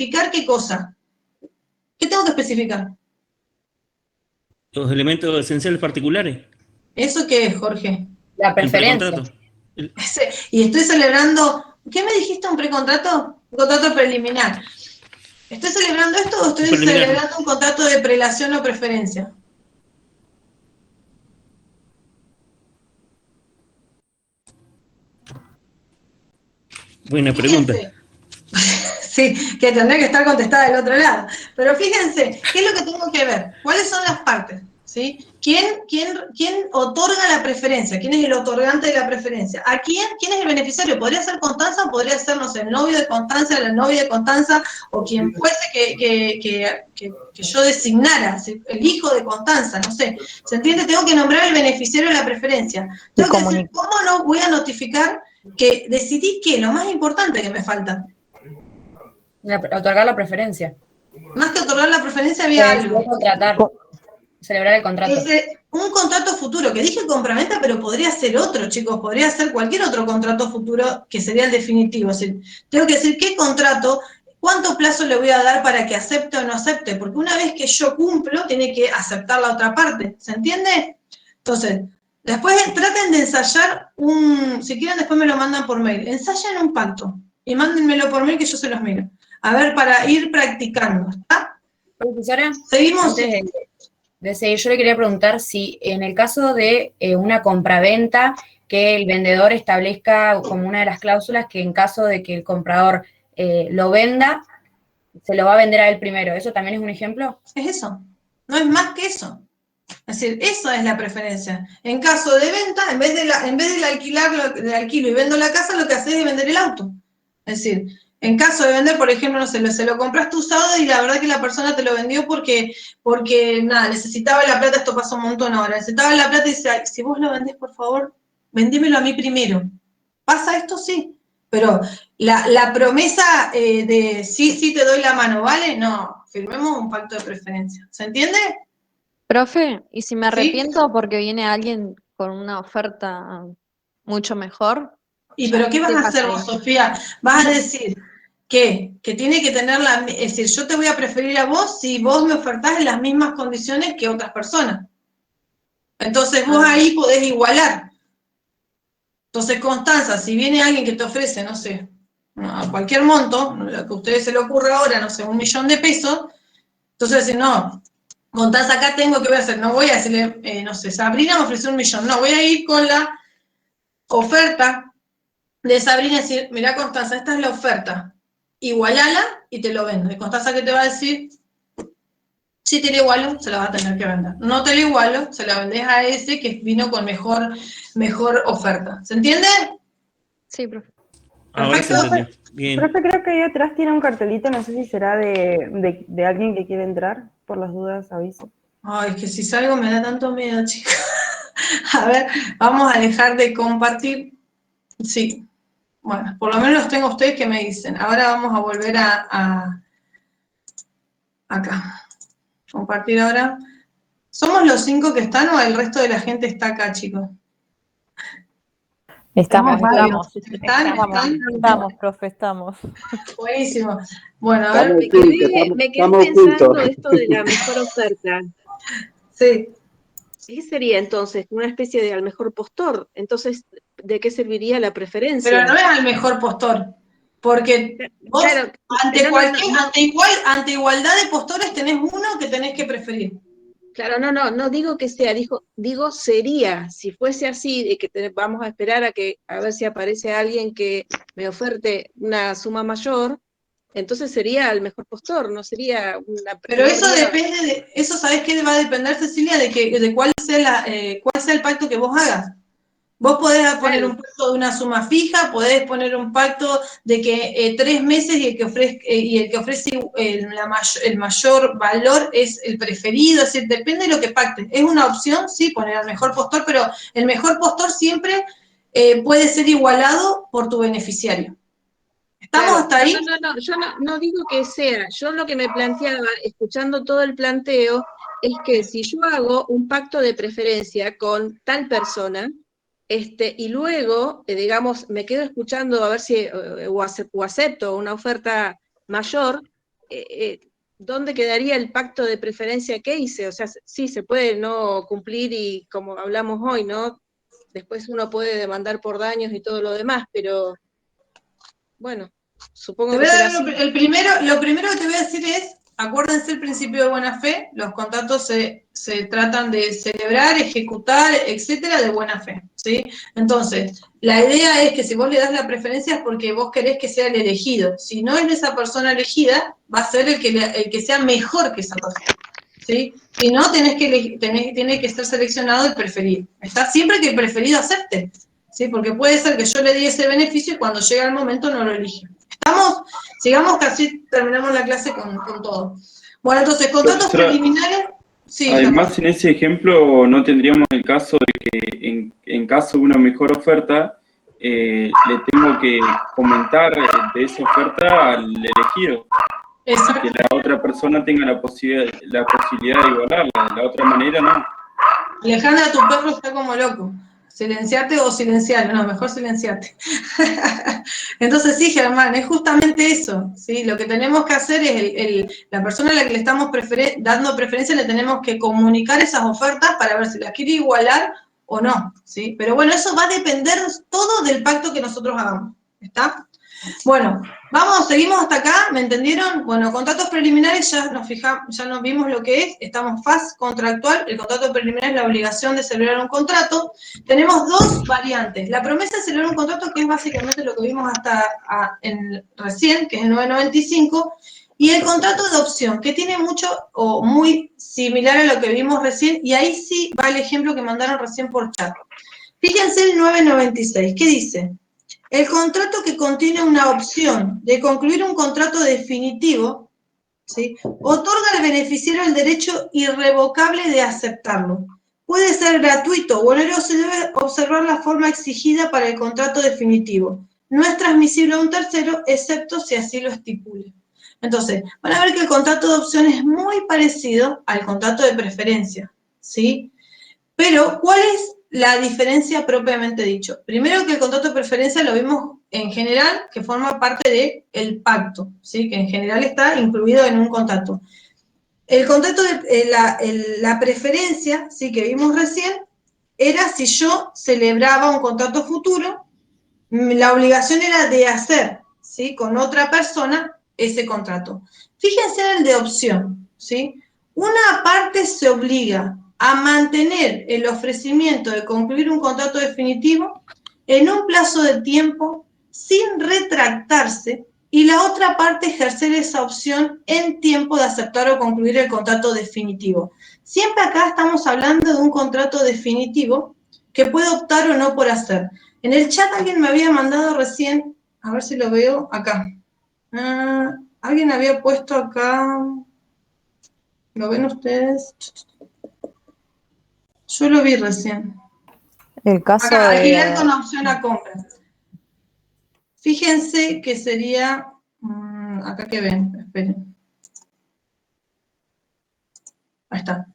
especificar qué cosa. ¿Qué tengo que especificar? Los elementos esenciales particulares. ¿Eso qué es, Jorge? La El preferencia. precontrato. Y estoy celebrando, ¿qué me dijiste? ¿Un precontrato? Un contrato preliminar. ¿Estoy celebrando esto o estoy Preliminar. celebrando un contrato de prelación o preferencia? Buena pregunta. Fíjense, sí, que tendrá que estar contestada del otro lado. Pero fíjense, ¿qué es lo que tengo que ver? ¿Cuáles son las partes? ¿Sí? ¿Quién otorga la preferencia? ¿Quién es el otorgante de la preferencia? ¿A quién? ¿Quién es el beneficiario? ¿Podría ser Constanza o podría ser, no sé, el novio de Constanza, la novia de Constanza, o quien fuese que yo designara, el hijo de Constanza, no sé. ¿Se entiende? Tengo que nombrar el beneficiario de la preferencia. Tengo que decir, ¿cómo no voy a notificar que decidí qué? Lo más importante que me falta. Otorgar la preferencia. Más que otorgar la preferencia había algo. Contratar. Celebrar el contrato. Un contrato futuro, que dije compraventa, pero podría ser otro, chicos, podría ser cualquier otro contrato futuro que sería el definitivo. O sea, tengo que decir qué contrato, cuánto plazo le voy a dar para que acepte o no acepte, porque una vez que yo cumplo, tiene que aceptar la otra parte, ¿se entiende? Entonces, después traten de ensayar si quieren después me lo mandan por mail, ensayen un pacto y mándenmelo por mail que yo se los miro. A ver, para ir practicando, ¿está? Profesora, Seguimos. antes de seguir, yo le quería preguntar si en el caso de una compraventa, que el vendedor establezca como una de las cláusulas que en caso de que el comprador lo venda, se lo va a vender a él primero. ¿Eso también es un ejemplo? Es eso, no es más que eso. Es decir, eso es la preferencia. En caso de venta, en vez de alquilar, de alquilo y vendo la casa, lo que haces es vender el auto. Es decir, en caso de vender, por ejemplo, no sé, se lo compraste usado y la verdad que la persona te lo vendió porque nada, necesitaba la plata, esto pasó un montón ahora, necesitaba la plata y dice, ay, si vos lo vendés, por favor, vendímelo a mí primero. ¿Pasa esto? Sí. Pero la promesa de sí, te doy la mano, ¿vale? No, firmemos un pacto de preferencia. ¿Se entiende? Profe, ¿y si me ¿Sí? arrepiento porque viene alguien con una oferta mucho mejor? ¿Y pero qué vas ¿Qué a hacer pasaría? vos, Sofía? ¿Vas a decir que tiene que tener es decir, yo te voy a preferir a vos si vos me ofertás en las mismas condiciones que otras personas? Entonces vos ahí podés igualar. Entonces, Constanza, si viene alguien que te ofrece, no sé, a cualquier monto, lo que a ustedes se le ocurra ahora, no sé, 1.000.000 de pesos, entonces decir, no, Constanza, acá tengo que voy a hacer, no voy a decirle, no sé, Sabrina me ofreció 1.000.000, no, voy a ir con la oferta de Sabrina y decir, mirá Constanza, esta es la oferta, igualala y te lo vendo. Y Constanza, ¿qué te va a decir? Si te lo igualo, se la va a tener que vender. No te lo igualo, se la vendés a ese que vino con mejor oferta. ¿Se entiende? Sí, profe. Ahora se Perfecto. entendió. Bien. Profe, creo que ahí atrás tiene un cartelito, no sé si será de alguien que quiere entrar, por las dudas aviso. Ay, que si salgo me da tanto miedo, chicos. A ver, vamos a dejar de compartir. Sí. Bueno, por lo menos tengo ustedes que me dicen. Ahora vamos a volver acá. Compartir ahora. ¿Somos los 5 que están o el resto de la gente está acá, chicos? Estamos, profe, estamos. Buenísimo. Bueno, a ver. Me quedé pensando esto de la mejor oferta. Sí. ¿Qué sería entonces? Una especie de al mejor postor. Entonces, ¿de qué serviría la preferencia? Pero no es al mejor postor, porque vos claro, ante igualdad de postores tenés uno que tenés que preferir. Claro, no digo que sea, digo sería, si fuese así, de que vamos a esperar a ver si aparece alguien que me oferte una suma mayor, entonces sería el mejor postor, no sería una... Pero no eso habría... depende eso ¿sabés qué va a depender, Cecilia? De cuál sea el pacto que vos hagas. Vos podés poner un pacto de una suma fija, podés poner un pacto de que 3 meses y el que ofrece el mayor valor es el preferido, es decir, depende de lo que pacten. Es una opción, sí, poner al mejor postor, pero el mejor postor siempre puede ser igualado por tu beneficiario. ¿Estamos hasta ahí? Yo no digo que sea, yo lo que me planteaba, escuchando todo el planteo, es que si yo hago un pacto de preferencia con tal persona, y luego, digamos, me quedo escuchando a ver si o acepto una oferta mayor, ¿dónde quedaría el pacto de preferencia que hice? O sea, sí, se puede no cumplir y como hablamos hoy, ¿no? Después uno puede demandar por daños y todo lo demás, pero bueno, supongo Te que voy a será dar así. lo primero que te voy a decir es, acuérdense el principio de buena fe, los contratos se tratan de celebrar, ejecutar, etcétera, de buena fe, ¿sí? Entonces, la idea es que si vos le das la preferencia es porque vos querés que sea el elegido. Si no es esa persona elegida, va a ser el que sea mejor que esa persona, ¿sí? Si no, tiene que ser seleccionado el preferido. Está siempre que el preferido acepte, ¿sí? Porque puede ser que yo le di ese beneficio y cuando llega el momento no lo elige. Sigamos que así terminamos la clase con todo. Bueno, entonces, contratos Profesora, preliminares. Sí, además, en ese ejemplo, no tendríamos el caso de que en caso de una mejor oferta, le tengo que comentar de esa oferta al elegido, exacto. que la otra persona tenga la posibilidad de igualarla, de la otra manera no. Alejandra, tu perro está como loco. Silenciate o silenciarlo, no, mejor silenciate. Entonces sí, Germán, es justamente eso, ¿sí? Lo que tenemos que hacer es, la persona a la que le estamos dando preferencia le tenemos que comunicar esas ofertas para ver si las quiere igualar o no, ¿sí? Pero bueno, eso va a depender todo del pacto que nosotros hagamos, ¿está? Bueno, seguimos hasta acá, ¿me entendieron? Bueno, contratos preliminares, ya nos vimos lo que es, estamos fase contractual, el contrato preliminar es la obligación de celebrar un contrato. Tenemos dos variantes, la promesa de celebrar un contrato, que es básicamente lo que vimos recién, que es el 995, y el contrato de opción, que tiene mucho o muy similar a lo que vimos recién, y ahí sí va el ejemplo que mandaron recién por chat. Fíjense el 996, ¿qué dice? El contrato que contiene una opción de concluir un contrato definitivo, ¿sí?, otorga al beneficiario el derecho irrevocable de aceptarlo. Puede ser gratuito o no se debe observar la forma exigida para el contrato definitivo. No es transmisible a un tercero, excepto si así lo estipule. Entonces, van a ver que el contrato de opción es muy parecido al contrato de preferencia, ¿sí? Pero, ¿cuál es la diferencia propiamente dicho? Primero que el contrato de preferencia lo vimos en general, que forma parte del pacto, ¿sí? Que en general está incluido en un contrato. El contrato de la preferencia, ¿sí?, que vimos recién, era si yo celebraba un contrato futuro, la obligación era de hacer, ¿sí?, con otra persona ese contrato. Fíjense en el de opción, ¿sí? Una parte se obliga a mantener el ofrecimiento de concluir un contrato definitivo en un plazo de tiempo sin retractarse y la otra parte ejercer esa opción en tiempo de aceptar o concluir el contrato definitivo. Siempre acá estamos hablando de un contrato definitivo que puede optar o no por hacer. En el chat alguien me había mandado recién, a ver si lo veo acá. Alguien había puesto acá, ¿lo ven ustedes? Yo lo vi recién. El caso Acá, alquiler de... con opción a compra. Fíjense que sería, acá que ven, esperen. Ahí está.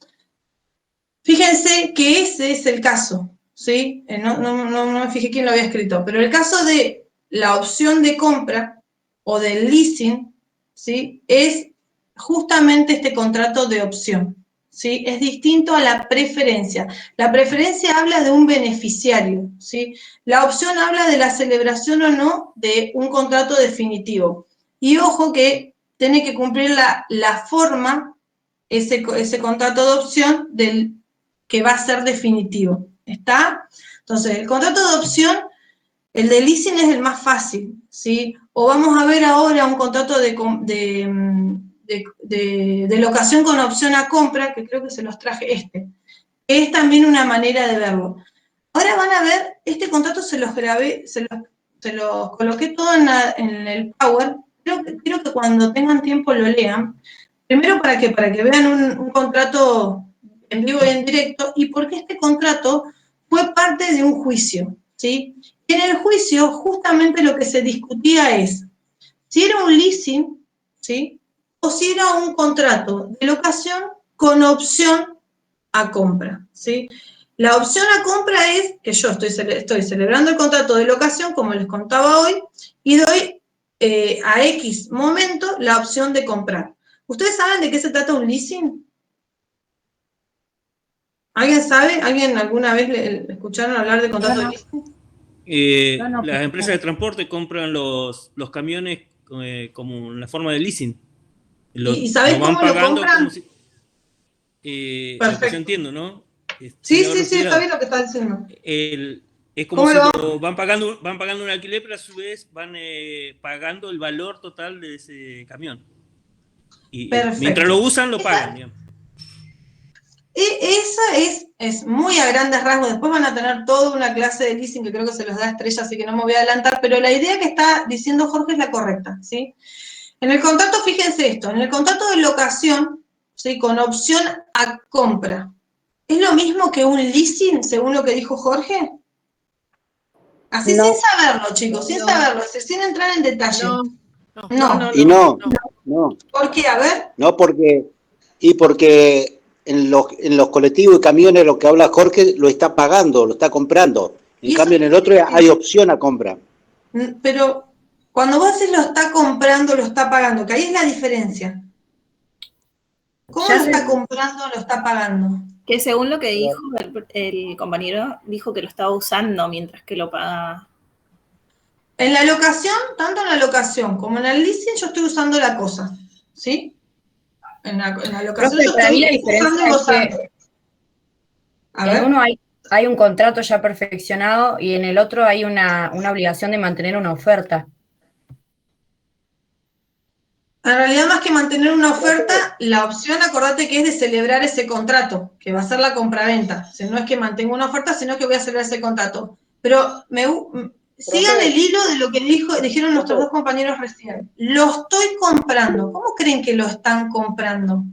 Fíjense que ese es el caso, ¿sí? No me fijé quién lo había escrito, pero el caso de la opción de compra o del leasing, ¿sí?, es justamente este contrato de opción, ¿sí? Es distinto a la preferencia. La preferencia habla de un beneficiario, ¿sí? La opción habla de la celebración o no de un contrato definitivo. Y ojo que tiene que cumplir la forma, ese contrato de opción que va a ser definitivo, ¿está? Entonces, el contrato de opción, el de leasing es el más fácil, ¿sí? O vamos a ver ahora un contrato de locación con opción a compra, que creo que se los traje que es también una manera de verlo. Ahora van a ver, este contrato se los grabé, se los coloqué todo en el Power. Quiero que cuando tengan tiempo lo lean. Primero para que vean un contrato en vivo y en directo, y porque este contrato fue parte de un juicio, ¿sí? Y en el juicio justamente lo que se discutía es si era un leasing, ¿sí?, o si era un contrato de locación con opción a compra, ¿sí? La opción a compra es que yo estoy celebrando el contrato de locación, como les contaba hoy, y doy a X momento la opción de comprar. ¿Ustedes saben de qué se trata un leasing? ¿Alguien sabe? ¿Alguien alguna vez le escucharon hablar de contrato de leasing? Las empresas de transporte compran los camiones como en la forma de leasing. ¿Y sabés van cómo lo pagando compran? como si, lo que yo Perfecto. entiendo, ¿no? Sí, está bien lo que está diciendo. Es como ¿Cómo si lo van pagando un alquiler, pero a su vez van pagando el valor total de ese camión. Y Perfecto. mientras lo usan, lo pagan, digamos. Esa es muy a grandes rasgos. Después van a tener toda una clase de leasing que creo que se los da Estrella, así que no me voy a adelantar, pero la idea que está diciendo Jorge es la correcta, ¿sí? En el contrato, fíjense esto, en el contrato de locación, ¿sí? Con opción a compra, ¿es lo mismo que un leasing, según lo que dijo Jorge? Así No. sin saberlo, chicos, sin No. saberlo, sin entrar en detalle. No. Y no. ¿Por qué? A ver. No porque en los colectivos y camiones lo que habla Jorge lo está pagando, lo está comprando. En cambio en el otro hay opción a compra. Pero cuando vos decís lo está comprando, lo está pagando, que ahí es la diferencia. ¿Cómo Ya lo sé. está comprando, lo está pagando? Que según lo que dijo el compañero, dijo que lo estaba usando mientras que lo paga. En la locación, tanto en la locación como en el leasing, yo estoy usando la cosa, ¿sí? En la locación Profe, yo para mí la estoy diferencia usando y es gozando. A En ver. uno hay un contrato ya perfeccionado y en el otro hay una obligación de mantener una oferta. En realidad, más que mantener una oferta, la opción, acordate que es de celebrar ese contrato, que va a ser la compraventa. O sea, no es que mantenga una oferta, sino que voy a celebrar ese contrato. Pero sigan el hilo de lo que dijeron nuestros dos compañeros recién. Lo estoy comprando. ¿Cómo creen que lo están comprando?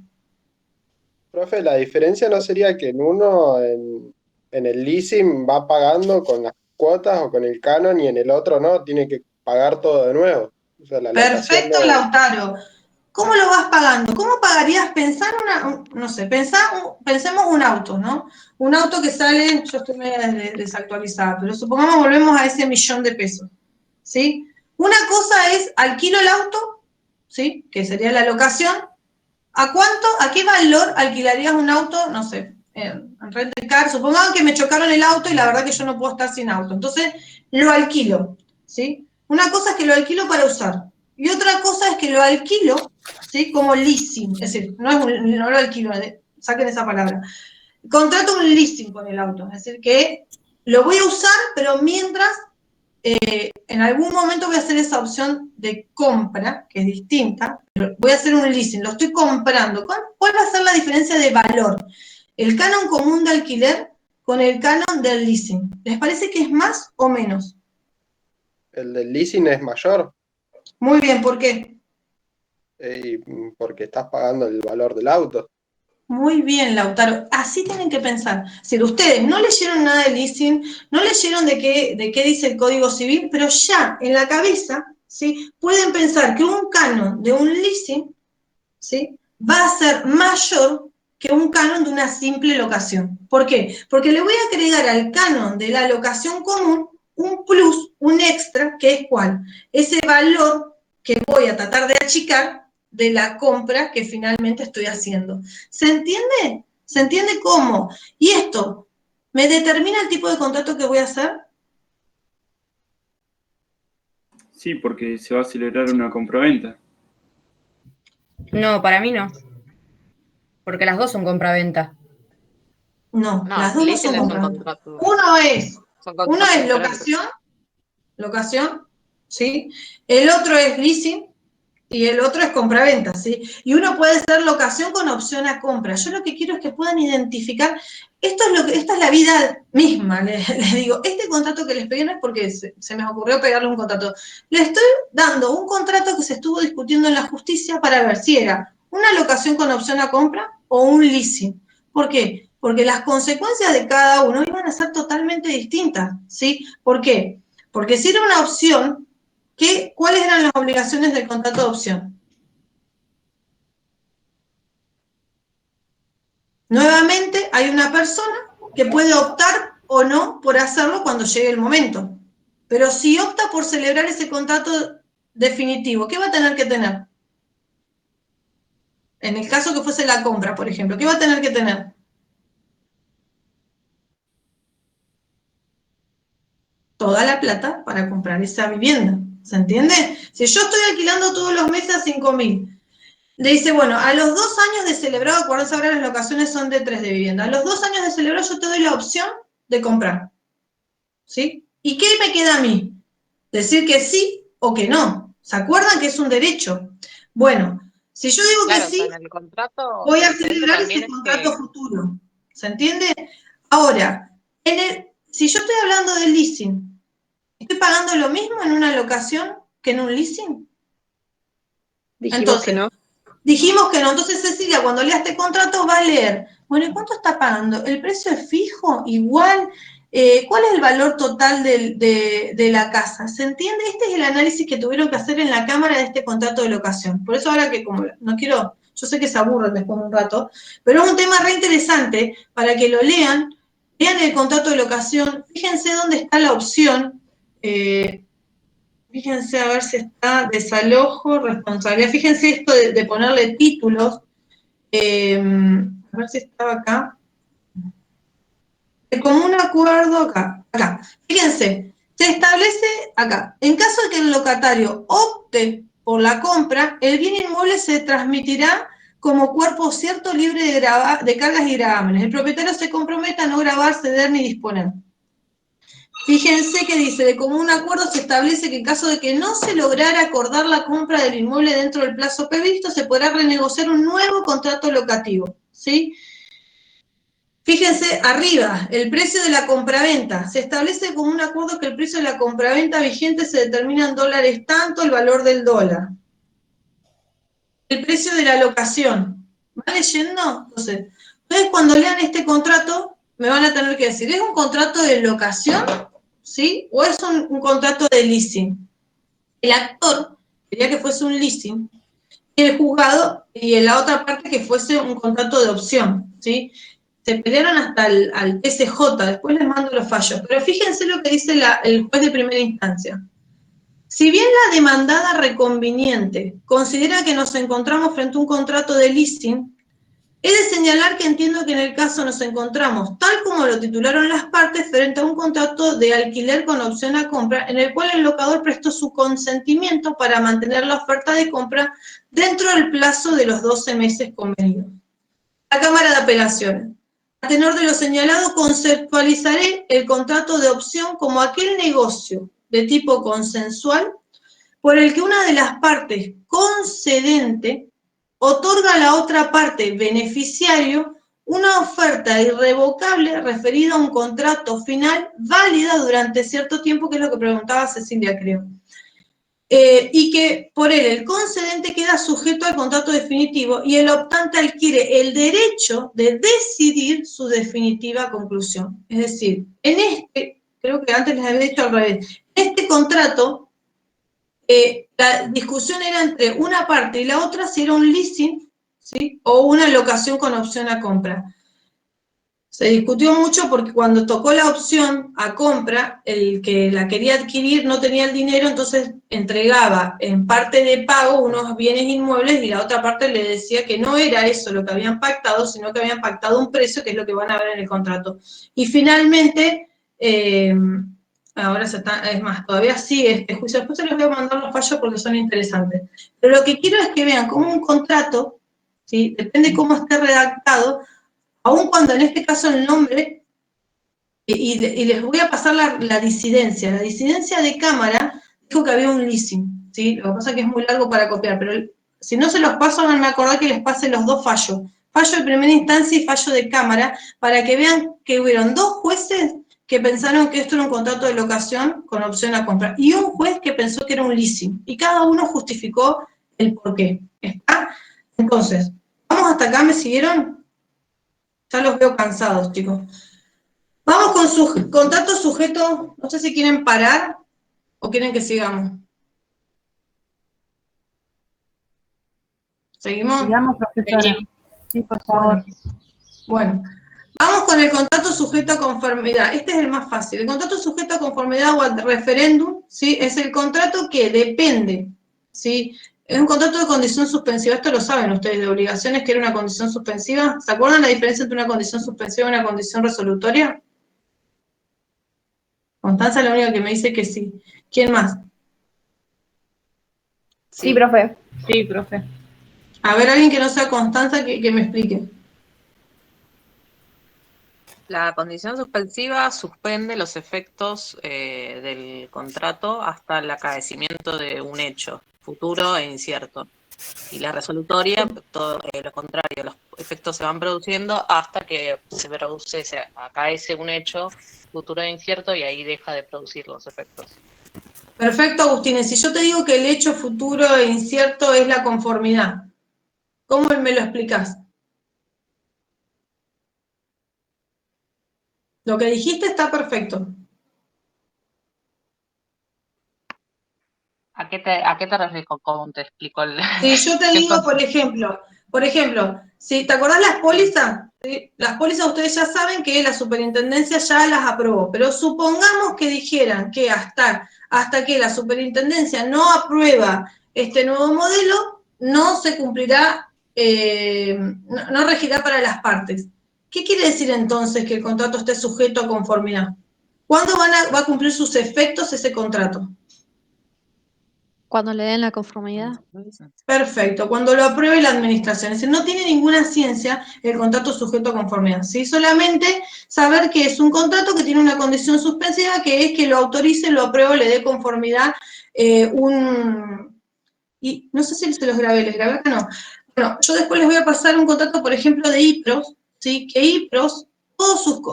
Profe, la diferencia no sería que en el leasing va pagando con las cuotas o con el canon y en el otro no, tiene que pagar todo de nuevo. O sea, la locación Perfecto, no. Lautaro. ¿Cómo lo vas pagando? ¿Cómo pagarías? Pensemos un auto, ¿no? Un auto que sale, yo estoy medio desactualizada, pero supongamos volvemos a ese 1.000.000 de pesos, ¿sí? Una cosa es alquilo el auto, ¿sí? Que sería la locación. ¿A cuánto, a qué valor alquilarías un auto? No sé, en Rent a Car. Supongamos que me chocaron el auto y la verdad que yo no puedo estar sin auto. Entonces, lo alquilo, ¿sí? Una cosa es que lo alquilo para usar. Y otra cosa es que lo alquilo, ¿sí? Como leasing. Es decir, no lo alquilo, saquen esa palabra. Contrato un leasing con el auto. Es decir, que lo voy a usar, pero mientras en algún momento voy a hacer esa opción de compra, que es distinta, pero voy a hacer un leasing, lo estoy comprando. ¿Cuál va a ser la diferencia de valor? El canon común de alquiler con el canon del leasing. ¿Les parece que es más o menos? El del leasing es mayor, Muy bien, ¿por qué? porque estás pagando el valor del auto. Muy bien, Lautaro. Así tienen que pensar. Si ustedes no leyeron nada de leasing, no leyeron de qué dice el Código Civil, pero ya en la cabeza, ¿sí? Pueden pensar que un canon de un leasing, ¿sí? Va a ser mayor que un canon de una simple locación. ¿Por qué? Porque le voy a agregar al canon de la locación común un plus, un extra, que es ¿cuál? Ese valor que voy a tratar de achicar de la compra que finalmente estoy haciendo. ¿Se entiende? ¿Se entiende cómo? Y esto, ¿me determina el tipo de contrato que voy a hacer? Sí, porque se va a celebrar una compraventa. No, para mí no. Porque las dos son compraventa. No, No, las dos no leasing son es un compraventa. contrato. Uno es Son contratos diferentes. locación, ¿sí? El otro es leasing y el otro es compraventa, ¿sí? Y uno puede ser locación con opción a compra. Yo lo que quiero es que puedan identificar, esta es la vida misma, les digo, este contrato que les pedí no es porque se me ocurrió pegarle un contrato. Le estoy dando un contrato que se estuvo discutiendo en la justicia para ver si era una locación con opción a compra o un leasing. ¿Por qué? Porque las consecuencias de cada uno iban a ser totalmente distintas, ¿sí? ¿Por qué? Porque si era una opción, ¿cuáles eran las obligaciones del contrato de opción? Nuevamente, hay una persona que puede optar o no por hacerlo cuando llegue el momento. Pero si opta por celebrar ese contrato definitivo, ¿qué va a tener que tener? En el caso que fuese la compra, por ejemplo, ¿qué va a tener que tener? Toda la plata para comprar esa vivienda, ¿se entiende? Si yo estoy alquilando todos los meses a 5.000, le dice, bueno, a los 2 años de celebrado, acuérdense ahora las locaciones son de 3 de vivienda, a los 2 años de celebrado yo te doy la opción de comprar, ¿sí? ¿Y qué me queda a mí? Decir que sí o que no. ¿Se acuerdan que es un derecho? Bueno, si yo digo Claro, que o sea, sí, en el contrato, voy lo a diferente celebrar también ese es contrato que, futuro. ¿Se entiende? Ahora, si yo estoy hablando del leasing, ¿estoy pagando lo mismo en una locación que en un leasing? Dijimos que Entonces, no. dijimos que no. Entonces, Cecilia, cuando lea este contrato va a leer, bueno, ¿y cuánto está pagando? ¿El precio es fijo? ¿Igual? ¿Cuál es el valor total de la casa? ¿Se entiende? Este es el análisis que tuvieron que hacer en la Cámara de este contrato de locación. Por eso ahora que como no quiero, yo sé que se aburren después de un rato, pero es un tema re interesante para que lo lean el contrato de locación, fíjense dónde está la opción, fíjense a ver si está desalojo, responsabilidad, fíjense esto de ponerle títulos, a ver si estaba acá, de común acuerdo acá, fíjense, se establece acá, en caso de que el locatario opte por la compra, el bien inmueble se transmitirá como cuerpo cierto libre de cargas y gravámenes. El propietario se compromete a no gravar, ceder ni disponer. Fíjense que dice, de común acuerdo se establece que en caso de que no se lograra acordar la compra del inmueble dentro del plazo previsto, se podrá renegociar un nuevo contrato locativo, ¿sí? Fíjense arriba, el precio de la compraventa. Se establece como un acuerdo que el precio de la compraventa vigente se determina en dólares tanto el valor del dólar. El precio de la locación. ¿Va leyendo? Entonces, ustedes cuando lean este contrato me van a tener que decir, ¿es un contrato de locación? ¿Sí? ¿O es un contrato de leasing? El actor quería que fuese un leasing, y el juzgado, y en la otra parte que fuese un contrato de opción, ¿sí? Se pelearon hasta al TCJ, después les mando los fallos, pero fíjense lo que dice el juez de primera instancia. Si bien la demandada reconveniente considera que nos encontramos frente a un contrato de leasing, he de señalar que entiendo que en el caso nos encontramos, tal como lo titularon las partes, frente a un contrato de alquiler con opción a compra, en el cual el locador prestó su consentimiento para mantener la oferta de compra dentro del plazo de los 12 meses convenidos. La Cámara de Apelaciones. A tenor de lo señalado, conceptualizaré el contrato de opción como aquel negocio de tipo consensual por el que una de las partes concedente otorga a la otra parte beneficiario una oferta irrevocable referida a un contrato final válida durante cierto tiempo, que es lo que preguntaba Cecilia, creo. Y que por él el concedente queda sujeto al contrato definitivo y el optante adquiere el derecho de decidir su definitiva conclusión. Es decir, en este, creo que antes les había dicho al revés, en este contrato, la discusión era entre una parte y la otra si era un leasing, ¿sí? O una locación con opción a compra. Se discutió mucho porque cuando tocó la opción a compra, el que la quería adquirir no tenía el dinero, entonces entregaba en parte de pago unos bienes inmuebles y la otra parte le decía que no era eso lo que habían pactado, sino que habían pactado un precio, que es lo que van a ver en el contrato. Y finalmente, ahora es más, todavía sigue este juicio, después se les voy a mandar los fallos porque son interesantes. Pero lo que quiero es que vean cómo un contrato, ¿sí? Depende de cómo esté redactado, aun cuando en este caso el nombre, y les voy a pasar la disidencia. La disidencia de Cámara dijo que había un leasing, ¿sí? Lo que pasa es que es muy largo para copiar, pero si no se los paso, van a acordar que les pase los dos fallos. Fallo de primera instancia y fallo de Cámara, para que vean que hubieron dos jueces que pensaron que esto era un contrato de locación con opción a compra, y un juez que pensó que era un leasing, y cada uno justificó el porqué. ¿Está? Entonces, ¿vamos hasta acá? ¿Me siguieron? Ya los veo cansados, chicos. Vamos con su contrato sujeto, no sé si quieren parar o quieren que sigamos. ¿Seguimos? Sigamos, profesora. Sí, por favor. Bueno, vamos con el contrato sujeto a conformidad. Este es el más fácil. El contrato sujeto a conformidad o al referéndum, ¿sí? Es el contrato que depende ¿sí? Es un contrato de condición suspensiva, esto lo saben ustedes, de obligaciones, que era una condición suspensiva. ¿Se acuerdan la diferencia entre una condición suspensiva y una condición resolutoria? Constanza es la única que me dice que sí. ¿Quién más? Sí, profe. Sí, profe. A ver, alguien que no sea Constanza que me explique. La condición suspensiva suspende los efectos del contrato hasta el acaecimiento de un hecho futuro e incierto. Y la resolutoria, todo lo contrario, los efectos se van produciendo hasta que se acaece un hecho futuro e incierto y ahí deja de producir los efectos. Perfecto, Agustín. Si yo te digo que el hecho futuro e incierto es la conformidad, ¿cómo me lo explicás? Lo que dijiste está perfecto. ¿A qué te refieres con cómo te explico el...? Si yo te digo, por ejemplo, si te acordás las pólizas, ¿sí? Las pólizas ustedes ya saben que la superintendencia ya las aprobó, pero supongamos que dijeran que hasta que la superintendencia no aprueba este nuevo modelo, no se cumplirá, no regirá para las partes. ¿Qué quiere decir entonces que el contrato esté sujeto a conformidad? ¿Cuándo va a cumplir sus efectos ese contrato? Cuando le den la conformidad. Perfecto, cuando lo apruebe la administración. Es decir, no tiene ninguna ciencia el contrato sujeto a conformidad, ¿sí? Solamente saber que es un contrato que tiene una condición suspensiva, que es que lo autorice, lo apruebe, le dé conformidad y no sé si se los grabé, ¿les grabé acá? No. Bueno, yo después les voy a pasar un contrato, por ejemplo, de IPROS, ¿sí? Que IPROS,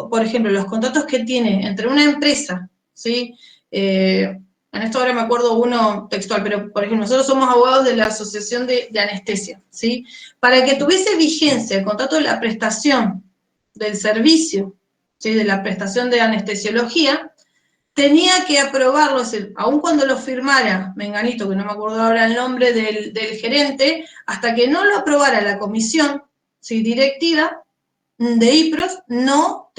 por ejemplo, los contratos que tiene entre una empresa, ¿sí? En esto ahora me acuerdo uno textual, pero por ejemplo, nosotros somos abogados de la Asociación de Anestesia, ¿sí? Para que tuviese vigencia el contrato de la prestación del servicio, ¿sí? De la prestación de anestesiología, tenía que aprobarlo, es decir, aun cuando lo firmara Menganito, que no me acuerdo ahora el nombre del gerente, hasta que no lo aprobara la comisión, ¿sí? Directiva de IPROS, no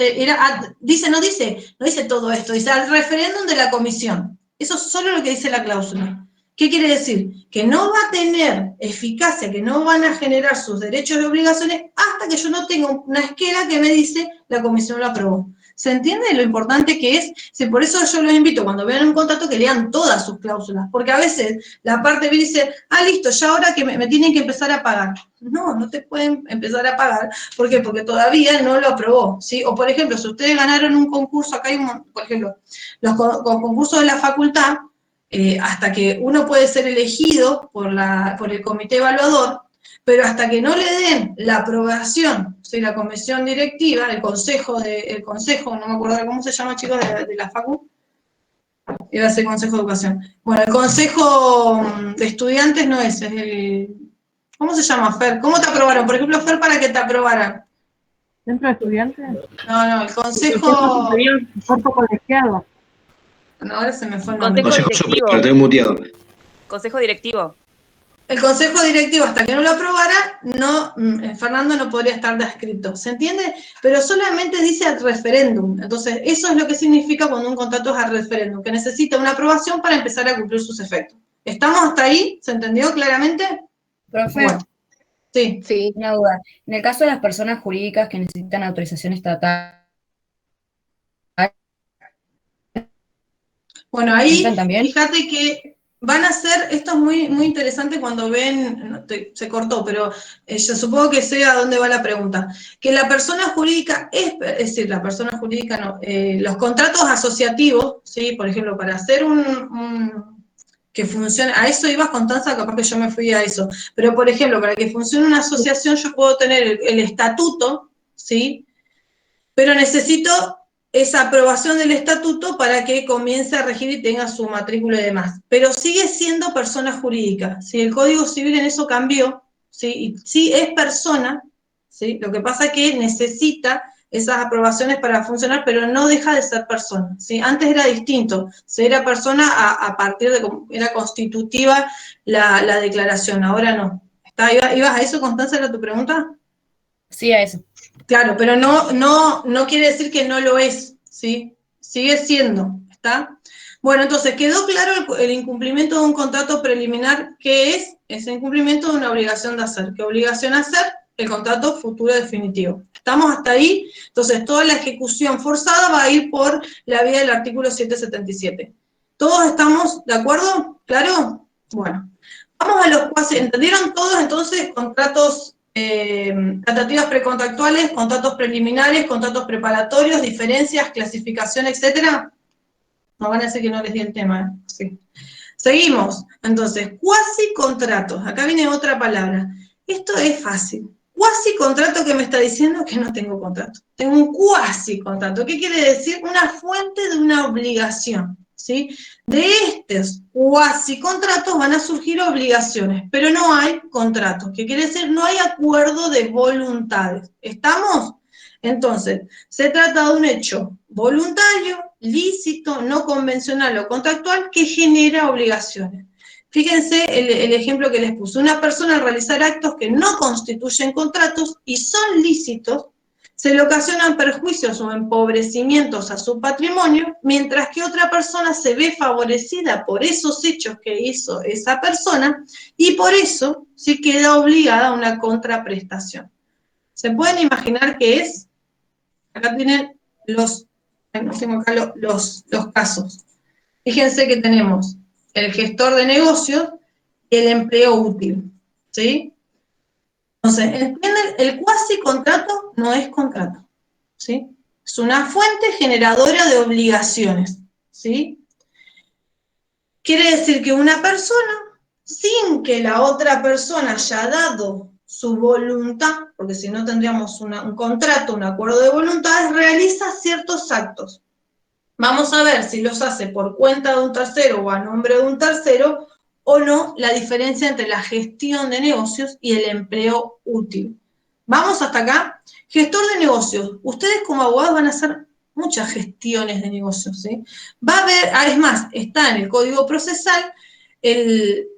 dice todo esto, dice al referéndum de la comisión. Eso es solo lo que dice la cláusula. ¿Qué quiere decir? Que no va a tener eficacia, que no van a generar sus derechos y obligaciones hasta que yo no tenga una esquela que me dice la comisión lo aprobó. ¿Se entiende lo importante que es? Sí, por eso yo los invito, cuando vean un contrato, que lean todas sus cláusulas, porque a veces la parte B dice, listo, ya ahora que me tienen que empezar a pagar. No te pueden empezar a pagar. ¿Por qué? Porque todavía no lo aprobó, ¿sí? O, por ejemplo, si ustedes ganaron un concurso, acá hay por ejemplo, los concursos de la facultad, hasta que uno puede ser elegido por el comité evaluador, pero hasta que no le den la aprobación, ¿sí? La comisión directiva, el consejo, no me acuerdo cómo se llama, chicos, de la facu, iba a ser consejo de educación. Bueno, el consejo de estudiantes no es el... ¿Cómo se llama, Fer? ¿Cómo te aprobaron? Por ejemplo, Fer, para que te aprobaran. ¿Centro de estudiantes? No, el consejo... superior, cuerpo colegiado. No, ahora se me fue el nombre. Consejo directivo. Lo tengo muteado. Consejo directivo. El consejo directivo, hasta que no lo aprobara, Fernando no podría estar descrito. ¿Se entiende? Pero solamente dice al referéndum. Entonces, eso es lo que significa cuando un contrato es al referéndum, que necesita una aprobación para empezar a cumplir sus efectos. ¿Estamos hasta ahí? ¿Se entendió claramente? Profe, Bueno, sí. Una duda. En el caso de las personas jurídicas que necesitan autorización estatal, bueno, ahí, también? fíjate que van a ser, esto es muy, muy interesante cuando ven, se cortó, pero yo supongo que sé a dónde va la pregunta, que la persona jurídica, es decir, la persona jurídica no, los contratos asociativos, ¿sí? Por ejemplo, para hacer que funcione, a eso ibas, Constanza, capaz que yo me fui a eso, pero por ejemplo, para que funcione una asociación yo puedo tener el estatuto, ¿sí? Pero necesito esa aprobación del estatuto para que comience a regir y tenga su matrícula y demás. Pero sigue siendo persona jurídica, ¿sí? El Código Civil en eso cambió, ¿sí? Y sí es persona, ¿sí? Lo que pasa es que necesita esas aprobaciones para funcionar, pero no deja de ser persona, ¿sí? Antes era distinto, ¿sí? Era persona a partir de, era constitutiva la declaración, ahora no. ¿Ibas a eso, Constanza, era tu pregunta? Sí, a eso. Claro, pero no quiere decir que no lo es, ¿sí? Sigue siendo, ¿está? Bueno, entonces, quedó claro el incumplimiento de un contrato preliminar, ¿qué es? Es el incumplimiento de una obligación de hacer. ¿Qué obligación hacer? El contrato futuro definitivo. ¿Estamos hasta ahí? Entonces, toda la ejecución forzada va a ir por la vía del artículo 777. ¿Todos estamos de acuerdo? ¿Claro? Bueno, vamos a los cuasi. ¿Entendieron todos entonces? Contratos, tratativas precontractuales, contratos preliminares, contratos preparatorios, diferencias, clasificación, etcétera. No van a decir que no les di el tema, ¿eh? Sí. Seguimos. Entonces, cuasi contratos. Acá viene otra palabra. Esto es fácil. Cuasi contrato, que me está diciendo que no tengo contrato. Tengo un cuasi contrato. ¿Qué quiere decir? Una fuente de una obligación, ¿sí? De estos cuasi contratos van a surgir obligaciones, pero no hay contrato. ¿Qué quiere decir? No hay acuerdo de voluntades. ¿Estamos? Entonces, se trata de un hecho voluntario, lícito, no convencional o contractual que genera obligaciones. Fíjense el ejemplo que les puse. Una persona al realizar actos que no constituyen contratos y son lícitos, se le ocasionan perjuicios o empobrecimientos a su patrimonio, mientras que otra persona se ve favorecida por esos hechos que hizo esa persona y por eso sí queda obligada a una contraprestación. ¿Se pueden imaginar qué es? Acá tienen los casos. Fíjense que tenemos el gestor de negocios y el empleo útil, ¿sí? Entonces, ¿entienden? El cuasi contrato no es contrato, ¿sí? Es una fuente generadora de obligaciones, ¿sí? Quiere decir que una persona, sin que la otra persona haya dado su voluntad, porque si no tendríamos un contrato, un acuerdo de voluntades, realiza ciertos actos. Vamos a ver si los hace por cuenta de un tercero o a nombre de un tercero, o no, la diferencia entre la gestión de negocios y el empleo útil. ¿Vamos hasta acá? Gestor de negocios. Ustedes como abogados van a hacer muchas gestiones de negocios, ¿sí? Va a haber, es más, está en el Código Procesal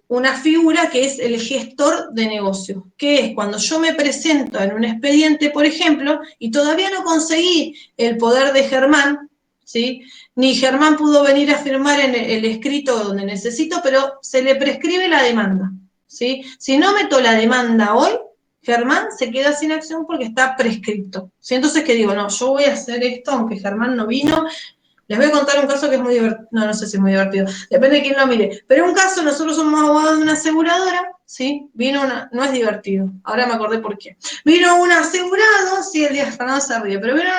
una figura que es el gestor de negocios, que es cuando yo me presento en un expediente, por ejemplo, y todavía no conseguí el poder de Germán, ¿sí? Ni Germán pudo venir a firmar en el escrito donde necesito, pero se le prescribe la demanda, ¿sí? Si no meto la demanda hoy, Germán se queda sin acción porque está prescripto, ¿sí? Entonces, ¿qué digo? No, yo voy a hacer esto aunque Germán no vino. Les voy a contar un caso que es muy divertido, no sé si es muy divertido, depende de quién lo mire, pero un caso, nosotros somos abogados de una aseguradora, ¿sí? No es divertido, ahora me acordé por qué. Vino un asegurado, sí, el día Fernando se ríe, pero vino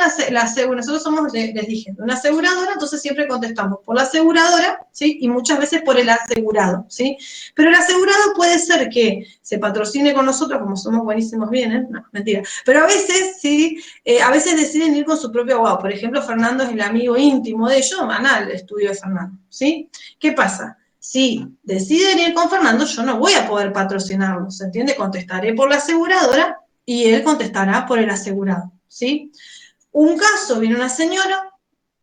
nosotros somos, les dije, de una aseguradora, entonces siempre contestamos por la aseguradora, ¿sí? Y muchas veces por el asegurado, ¿sí? Pero el asegurado puede ser que se patrocine con nosotros, como somos buenísimos bien, no, mentira, pero a veces, ¿sí? A veces deciden ir con su propio abogado. Por ejemplo, Fernando es el amigo íntimo de ellos, van al estudio de Fernando, ¿sí? ¿Qué pasa? Si deciden ir con Fernando, yo no voy a poder patrocinarlo, ¿se entiende? Contestaré por la aseguradora y él contestará por el asegurado, ¿sí? Un caso, viene una señora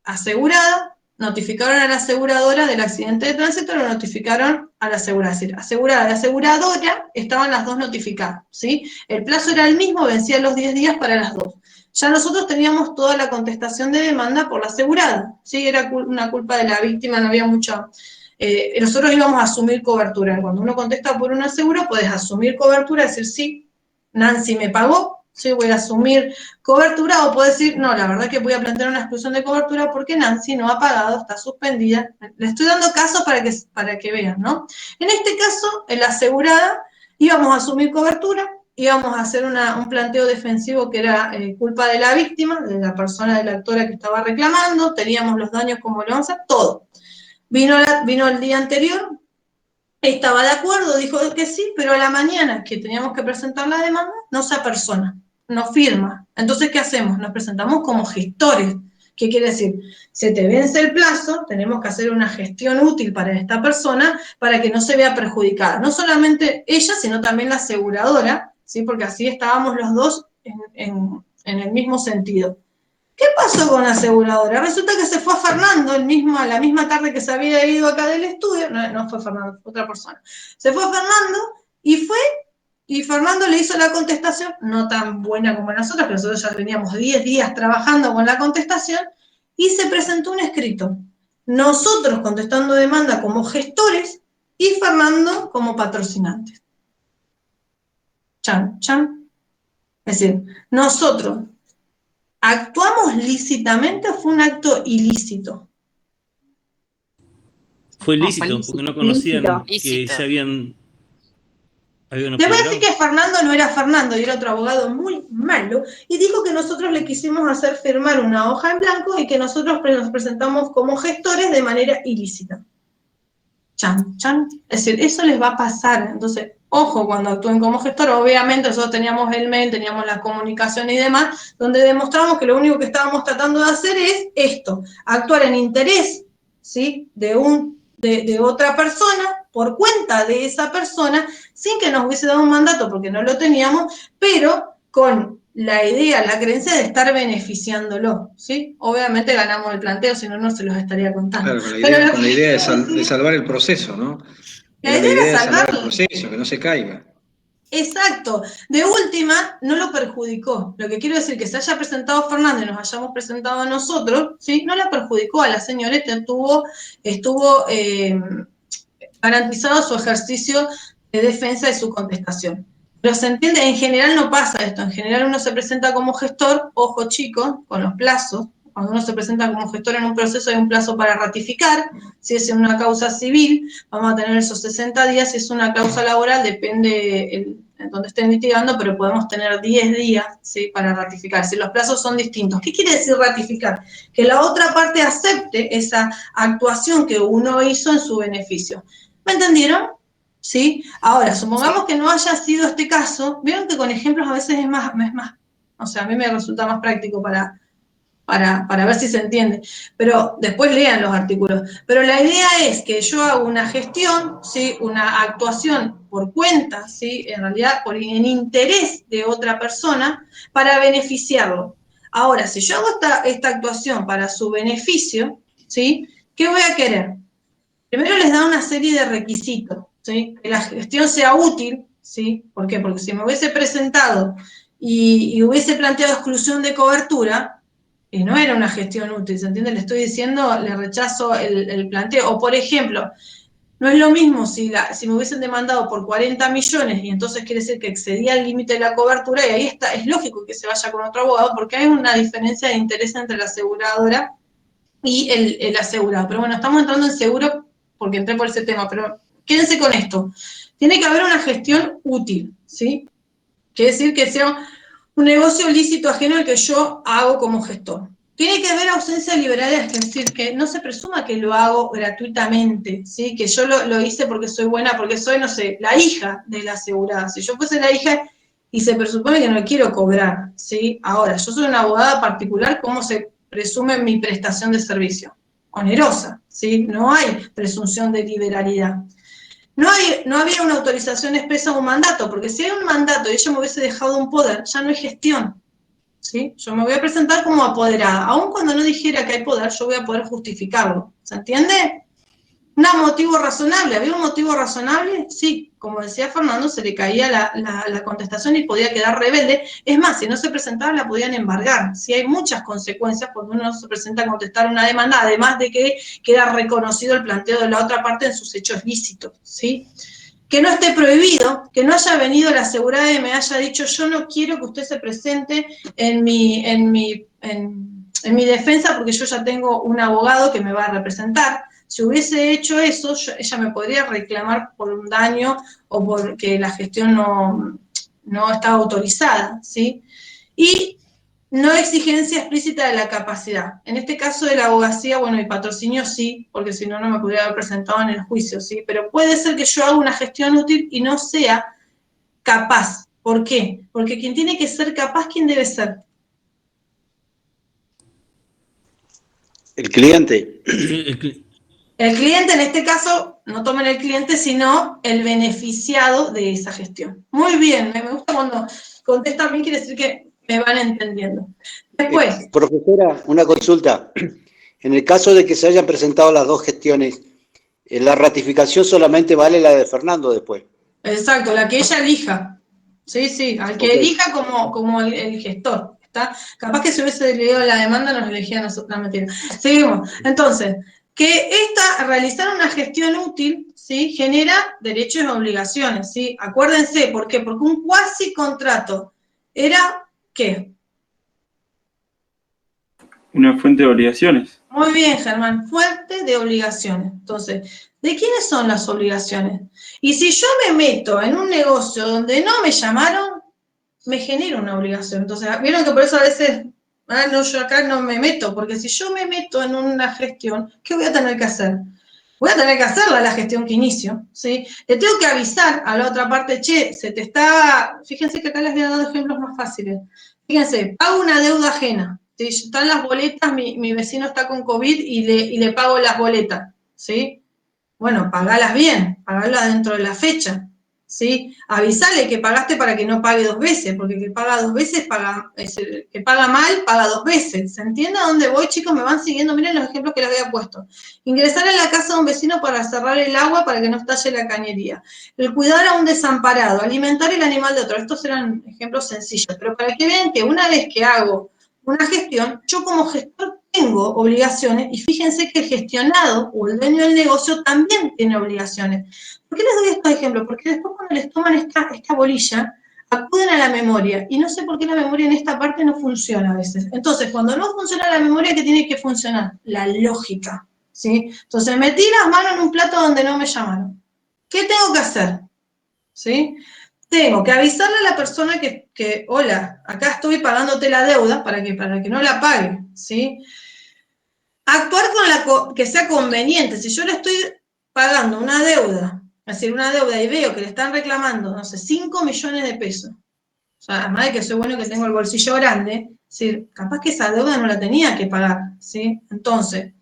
asegurada, notificaron a la aseguradora del accidente de tránsito, lo notificaron a la asegurada. Es decir, asegurada y aseguradora estaban las dos notificadas, ¿sí? El plazo era el mismo, vencía los 10 días para las dos. Ya nosotros teníamos toda la contestación de demanda por la asegurada, ¿sí? Era una culpa de la víctima, no había mucha... nosotros íbamos a asumir cobertura. Cuando uno contesta por un aseguro, puedes asumir cobertura, decir, sí, Nancy me pagó, sí, voy a asumir cobertura, o puedo decir, no, la verdad que voy a plantear una exclusión de cobertura porque Nancy no ha pagado, está suspendida. Le estoy dando casos para que vean, ¿no? En este caso, en la asegurada, íbamos a asumir cobertura, íbamos a hacer un planteo defensivo que era culpa de la víctima, de la persona, de la actora que estaba reclamando, teníamos los daños como lo vamos a hacer, todo. Vino el día anterior, estaba de acuerdo, dijo que sí, pero a la mañana que teníamos que presentar la demanda, no se apersona, no firma. Entonces, ¿qué hacemos? Nos presentamos como gestores. ¿Qué quiere decir? Se te vence el plazo, tenemos que hacer una gestión útil para esta persona para que no se vea perjudicada. No solamente ella, sino también la aseguradora, ¿sí? Porque así estábamos los dos en el mismo sentido. ¿Qué pasó con la aseguradora? Resulta que se fue a Fernando, a la misma tarde que se había ido acá del estudio, no fue Fernando, fue otra persona. Se fue a Fernando y Fernando le hizo la contestación, no tan buena como nosotros, que nosotros ya teníamos 10 días trabajando con la contestación, y se presentó un escrito. nosotros contestando demanda como gestores y Fernando como patrocinante. Chan, chan. Es decir, nosotros ¿actuamos lícitamente o fue un acto ilícito? Fue No, ilícito, fue porque no conocían que lícito. se habían Le voy a decir operado. que Fernando no era Fernando y era otro abogado muy malo y dijo que nosotros le quisimos hacer firmar una hoja en blanco y que nosotros nos presentamos como gestores de manera ilícita. Chan, chan. Es decir, eso les va a pasar. Entonces, ojo cuando actúen como gestor. Obviamente nosotros teníamos el mail, teníamos la comunicación y demás, donde demostramos que lo único que estábamos tratando de hacer es esto, actuar en interés, ¿sí?, de otra persona, por cuenta de esa persona, sin que nos hubiese dado un mandato, porque no lo teníamos, pero con la idea, la creencia de estar beneficiándolo, ¿sí? Obviamente ganamos el planteo, si no, no se los estaría contando. Claro, con la idea de salvar el proceso, ¿no? La idea era salvar el salvarlo. proceso, que no se caiga. Exacto. De última, no lo perjudicó. Lo que quiero decir, que se haya presentado Fernando y nos hayamos presentado nosotros, ¿sí?, no la perjudicó a la señorita, estuvo garantizado su ejercicio de defensa y su contestación. Pero se entiende, en general no pasa esto, en general uno se presenta como gestor, ojo chicos, con los plazos, cuando uno se presenta como gestor en un proceso hay un plazo para ratificar, si es en una causa civil, vamos a tener esos 60 días, si es una causa laboral, depende en donde estén litigando, pero podemos tener 10 días, ¿sí?, para ratificar, si los plazos son distintos. ¿Qué quiere decir ratificar? Que la otra parte acepte esa actuación que uno hizo en su beneficio. ¿Me entendieron? ¿Sí? Ahora, supongamos que no haya sido este caso, vieron que con ejemplos a veces es más, o sea, a mí me resulta más práctico para ver si se entiende, pero después lean los artículos. Pero la idea es que yo hago una gestión, ¿sí?, una actuación por cuenta, ¿sí?, en realidad en interés de otra persona para beneficiarlo. Ahora, si yo hago esta actuación para su beneficio, ¿sí?, ¿qué voy a querer? Primero les da una serie de requisitos, ¿sí?, que la gestión sea útil, ¿sí? ¿Por qué? Porque si me hubiese presentado y hubiese planteado exclusión de cobertura, no era una gestión útil, ¿se entiende? Le estoy diciendo, le rechazo el planteo. O, por ejemplo, no es lo mismo si me hubiesen demandado por 40 millones y entonces quiere decir que excedía el límite de la cobertura, y ahí está, es lógico que se vaya con otro abogado porque hay una diferencia de interés entre la aseguradora y el asegurado. Pero bueno, estamos entrando en seguro porque entré por ese tema, pero quédense con esto. Tiene que haber una gestión útil, ¿sí? Quiere decir que sea un negocio lícito ajeno al que yo hago como gestor. Tiene que haber ausencia liberal, es decir, que no se presuma que lo hago gratuitamente, ¿sí? Que yo lo hice porque soy buena, porque soy, no sé, la hija de la asegurada. Si yo fuese la hija y se presupone que no quiero cobrar, ¿sí? Ahora, yo soy una abogada particular, ¿cómo se presume mi prestación de servicio? Onerosa, ¿sí? No hay presunción de liberalidad. No había una autorización expresa o un mandato, porque si hay un mandato y ella me hubiese dejado un poder, ya no hay gestión, ¿sí? Yo me voy a presentar como apoderada. Aun cuando no dijera que hay poder, yo voy a poder justificarlo. ¿Se entiende? ¿Un motivo razonable? ¿Había un motivo razonable? Sí. Como decía Fernando, se le caía la contestación y podía quedar rebelde. Es más, si no se presentaba, la podían embargar. Sí, hay muchas consecuencias cuando uno se presenta a contestar una demanda, además de que queda reconocido el planteo de la otra parte en sus hechos lícitos, ¿sí? Que no esté prohibido, que no haya venido la asegurada y me haya dicho, yo no quiero que usted se presente en mi defensa porque yo ya tengo un abogado que me va a representar. Si hubiese hecho eso, ella me podría reclamar por un daño o porque la gestión no estaba autorizada, ¿sí? Y no exigencia explícita de la capacidad. En este caso de la abogacía, bueno, el patrocinio sí, porque si no, no me podría haber presentado en el juicio, ¿sí? Pero puede ser que yo haga una gestión útil y no sea capaz. ¿Por qué? Porque quien tiene que ser capaz, ¿quién debe ser? El cliente. El cliente, en este caso, no tomen el cliente, sino el beneficiado de esa gestión. Muy bien, me gusta cuando contestan bien, quiere decir que me van entendiendo. Después. Profesora, una consulta. En el caso de que se hayan presentado las dos gestiones, la ratificación solamente vale la de Fernando después. Exacto, la que ella elija. Sí, sí, al que elija como el gestor. ¿Está? Capaz que si hubiese leído la demanda nos elegía a nosotros, mentira. Seguimos. Entonces, que realizar una gestión útil, ¿sí? Genera derechos y obligaciones, ¿sí? Acuérdense, ¿por qué? Porque un cuasi contrato era, ¿qué? Una fuente de obligaciones. Muy bien, Germán, fuente de obligaciones. Entonces, ¿de quiénes son las obligaciones? Y si yo me meto en un negocio donde no me llamaron, me genera una obligación. Entonces, vieron que por eso a veces, no, yo acá no me meto, porque si yo me meto en una gestión, ¿qué voy a tener que hacer? Voy a tener que hacerla la gestión que inicio, ¿sí? Le tengo que avisar a la otra parte, che, se te está... Fíjense que acá les voy a dar ejemplos más fáciles. Fíjense, pago una deuda ajena, ¿sí? Están las boletas, mi vecino está con COVID y le pago las boletas, ¿sí? Bueno, pagalas bien, pagalas dentro de la fecha, ¿sí? Avisale que pagaste para que no pague 2 veces, porque el que paga 2 veces, el que paga mal, paga 2 veces. ¿Se entiende a dónde voy, chicos? ¿Me van siguiendo? Miren los ejemplos que les había puesto. Ingresar a la casa de un vecino para cerrar el agua para que no estalle la cañería. El cuidar a un desamparado, alimentar el animal de otro. Estos eran ejemplos sencillos, pero para que vean que una vez que hago una gestión, yo como gestor tengo obligaciones, y fíjense que el gestionado o el dueño del negocio también tiene obligaciones. ¿Por qué les doy estos ejemplos? Porque después cuando les toman esta bolilla, acuden a la memoria, y no sé por qué la memoria en esta parte no funciona a veces. Entonces, cuando no funciona la memoria, ¿qué tiene que funcionar? La lógica, ¿sí? Entonces, metí las manos en un plato donde no me llamaron. ¿Qué tengo que hacer? ¿Sí? Tengo que avisarle a la persona que hola, acá estoy pagándote la deuda para que no la pague, ¿sí? Actuar que sea conveniente. Si yo le estoy pagando una deuda, es decir, una deuda y veo que le están reclamando, no sé, 5 millones de pesos, o sea, además de que soy bueno que tengo el bolsillo grande, es decir, capaz que esa deuda no la tenía que pagar, ¿sí? Entonces,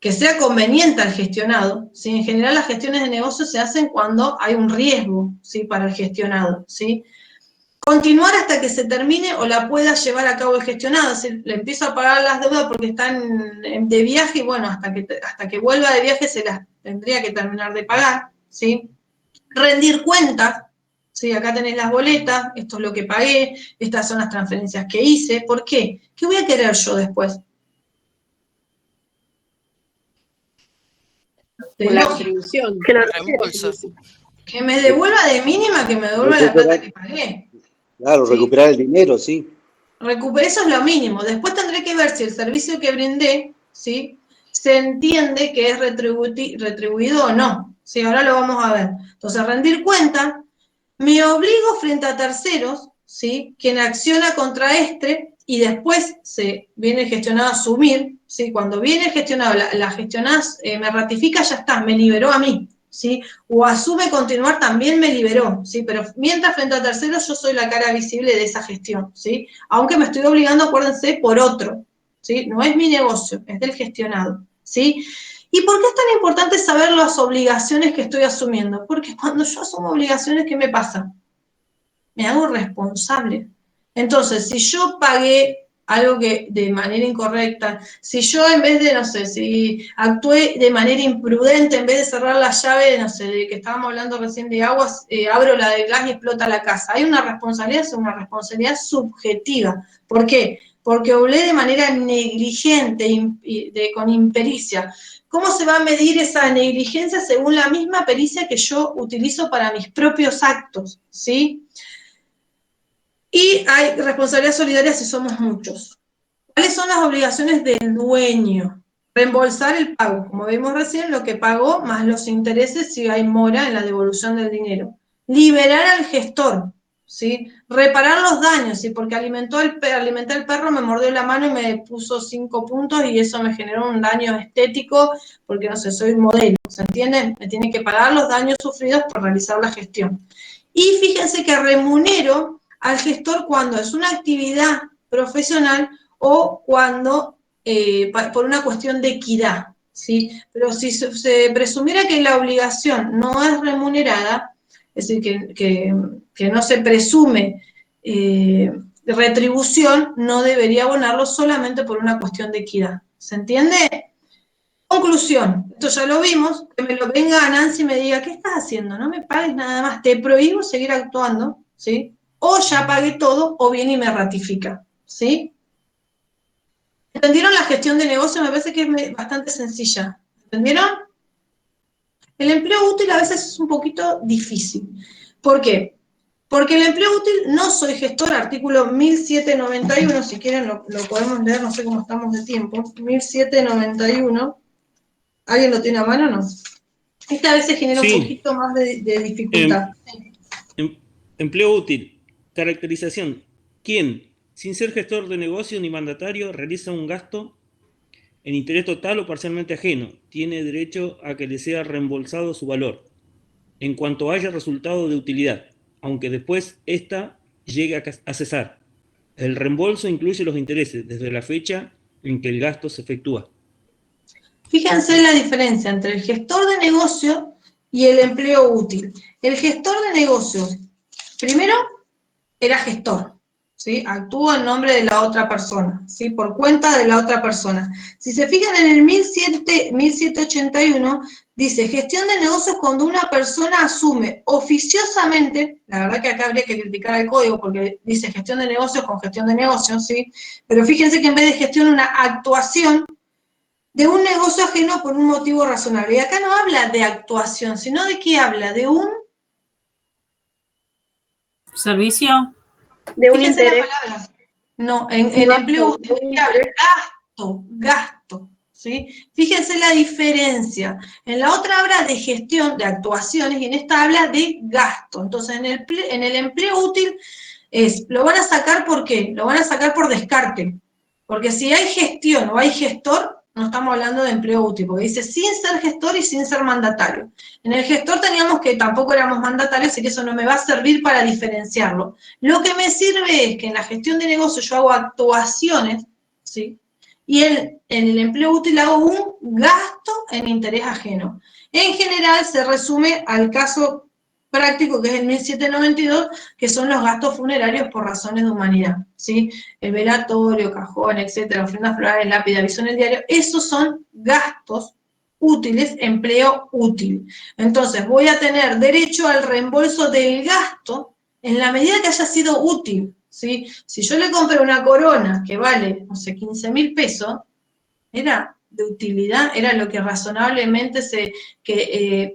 que sea conveniente al gestionado, ¿sí? En general las gestiones de negocio se hacen cuando hay un riesgo, ¿sí? Para el gestionado, ¿sí? Continuar hasta que se termine o la pueda llevar a cabo el gestionado, es decir, le empiezo a pagar las deudas porque están de viaje y bueno, hasta que vuelva de viaje se las tendría que terminar de pagar, ¿sí? Rendir cuentas, ¿sí? Acá tenés las boletas, esto es lo que pagué, estas son las transferencias que hice, ¿por qué? ¿Qué voy a querer yo después? De La lógica. retribución. Reembolso. Que me devuelva de mínima, que me devuelva la plata que pagué. Claro, ¿Sí? recuperar el dinero, sí. Eso es lo mínimo. Después tendré que ver si el servicio que brindé, ¿sí? Se entiende que es retribuido o no. ¿Sí? Ahora lo vamos a ver. Entonces, rendir cuenta, me obligo frente a terceros, ¿sí? Quien acciona contra y después se viene el gestionado a asumir, ¿sí? Cuando viene el gestionado, la gestionada me ratifica, ya está, me liberó a mí, ¿sí? O asume continuar, también me liberó, ¿sí? Pero mientras frente a terceros yo soy la cara visible de esa gestión, ¿sí? Aunque me estoy obligando, acuérdense, por otro, ¿sí? No es mi negocio, es del gestionado, ¿sí? ¿Y por qué es tan importante saber las obligaciones que estoy asumiendo? Porque cuando yo asumo obligaciones, ¿qué me pasa? Me hago responsable. Entonces, si yo pagué algo que de manera incorrecta, si yo en vez de, no sé, si actué de manera imprudente, en vez de cerrar la llave, no sé, de que estábamos hablando recién de aguas, abro la de gas y explota la casa. Hay una responsabilidad, es una responsabilidad subjetiva. ¿Por qué? Porque obré de manera negligente, con impericia. ¿Cómo se va a medir esa negligencia? Según la misma pericia que yo utilizo para mis propios actos, ¿sí? Y hay responsabilidad solidaria si somos muchos. ¿Cuáles son las obligaciones del dueño? Reembolsar el pago, como vimos recién, lo que pagó más los intereses si hay mora en la devolución del dinero. Liberar al gestor, ¿sí? Reparar los daños, ¿sí? Porque alimenté al perro, me mordió la mano y me puso 5 puntos y eso me generó un daño estético porque, no sé, soy modelo, ¿se entiende? Me tiene que pagar los daños sufridos por realizar la gestión. Y fíjense que remunero al gestor cuando es una actividad profesional o cuando por una cuestión de equidad, ¿sí? Pero si se presumiera que la obligación no es remunerada, es decir, que no se presume retribución, no debería abonarlo solamente por una cuestión de equidad. ¿Se entiende? Conclusión, esto ya lo vimos, que me lo venga Nancy y me diga, ¿qué estás haciendo? No me pagues nada más, te prohíbo seguir actuando, ¿sí? O ya pagué todo, o viene y me ratifica, ¿sí? ¿Entendieron la gestión de negocio? Me parece que es bastante sencilla. ¿Entendieron? El empleo útil a veces es un poquito difícil. ¿Por qué? Porque el empleo útil, no soy gestor, artículo 1791, si quieren lo podemos leer, no sé cómo estamos de tiempo, 1791, ¿alguien lo tiene a mano o no? Esta vez se genera Sí. un poquito más de dificultad. Empleo útil. Caracterización. ¿Quién, sin ser gestor de negocio ni mandatario, realiza un gasto en interés total o parcialmente ajeno, tiene derecho a que le sea reembolsado su valor, en cuanto haya resultado de utilidad, aunque después ésta llegue a cesar. El reembolso incluye los intereses desde la fecha en que el gasto se efectúa. Fíjense la diferencia entre el gestor de negocio y el empleo útil. El gestor de negocio, primero, era gestor, ¿sí? Actúa en nombre de la otra persona, ¿sí? Por cuenta de la otra persona. Si se fijan en el 1781, dice, gestión de negocios cuando una persona asume oficiosamente, la verdad que acá habría que criticar el código porque dice gestión de negocios con gestión de negocios, ¿sí? Pero fíjense que en vez de gestión, una actuación de un negocio ajeno por un motivo razonable. Y acá no habla de actuación, sino de qué habla, de un servicio. De un fíjense interés. la palabra. No, en empleo útil habla gasto, ¿sí? Fíjense la diferencia. En la otra habla de gestión, de actuaciones, y en esta habla de gasto. Entonces, en el empleo útil lo van a sacar ¿por qué? Lo van a sacar por descarte. Porque si hay gestión o hay gestor, no estamos hablando de empleo útil, porque dice sin ser gestor y sin ser mandatario. En el gestor teníamos que tampoco éramos mandatarios, así que eso no me va a servir para diferenciarlo. Lo que me sirve es que en la gestión de negocio yo hago actuaciones, ¿sí? Y en el empleo útil hago un gasto en interés ajeno. En general se resume al caso práctico, que es el 1792, que son los gastos funerarios por razones de humanidad, ¿sí? El velatorio, cajón, etcétera, ofrendas florales, lápida, aviso en el diario, esos son gastos útiles, empleo útil. Entonces, voy a tener derecho al reembolso del gasto en la medida que haya sido útil, ¿sí? Si yo le compré una corona que vale, no sé, 15.000 pesos, era de utilidad, era lo que razonablemente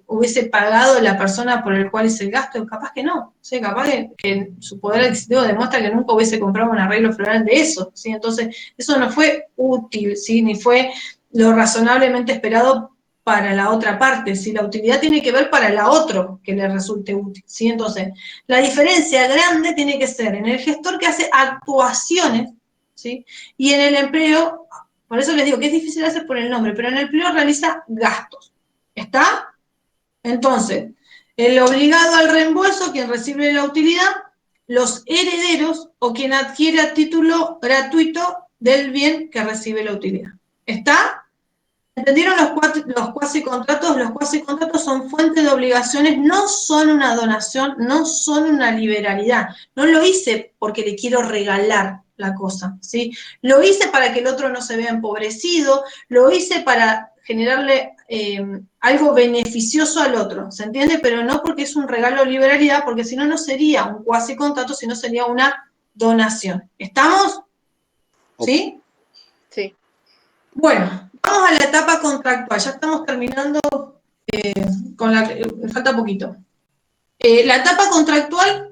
hubiese pagado la persona por el cual hice el gasto, capaz que no, ¿sí? Capaz que su poder adquisitivo demuestra que nunca hubiese comprado un arreglo floral de eso, ¿sí? Entonces, eso no fue útil, ¿sí? Ni fue lo razonablemente esperado para la otra parte, ¿sí? La utilidad tiene que ver para la otra que le resulte útil, ¿sí? Entonces, la diferencia grande tiene que ser en el gestor que hace actuaciones, ¿sí? Y en el empleo. Por eso les digo que es difícil hacer por el nombre, pero en el empleo realiza gastos. ¿Está? Entonces, el obligado al reembolso, quien recibe la utilidad, los herederos o quien adquiere a título gratuito del bien que recibe la utilidad. ¿Está? ¿Entendieron los cuasicontratos? Los cuasicontratos son fuente de obligaciones, no son una donación, no son una liberalidad. No lo hice porque le quiero regalar la cosa, ¿sí? Lo hice para que el otro no se vea empobrecido, lo hice para generarle algo beneficioso al otro, ¿se entiende? Pero no porque es un regalo o liberalidad, porque si no, no sería un cuasicontrato, sino sería una donación. ¿Estamos? ¿Sí? Sí. Bueno, vamos a la etapa contractual, ya estamos terminando falta poquito. La etapa contractual,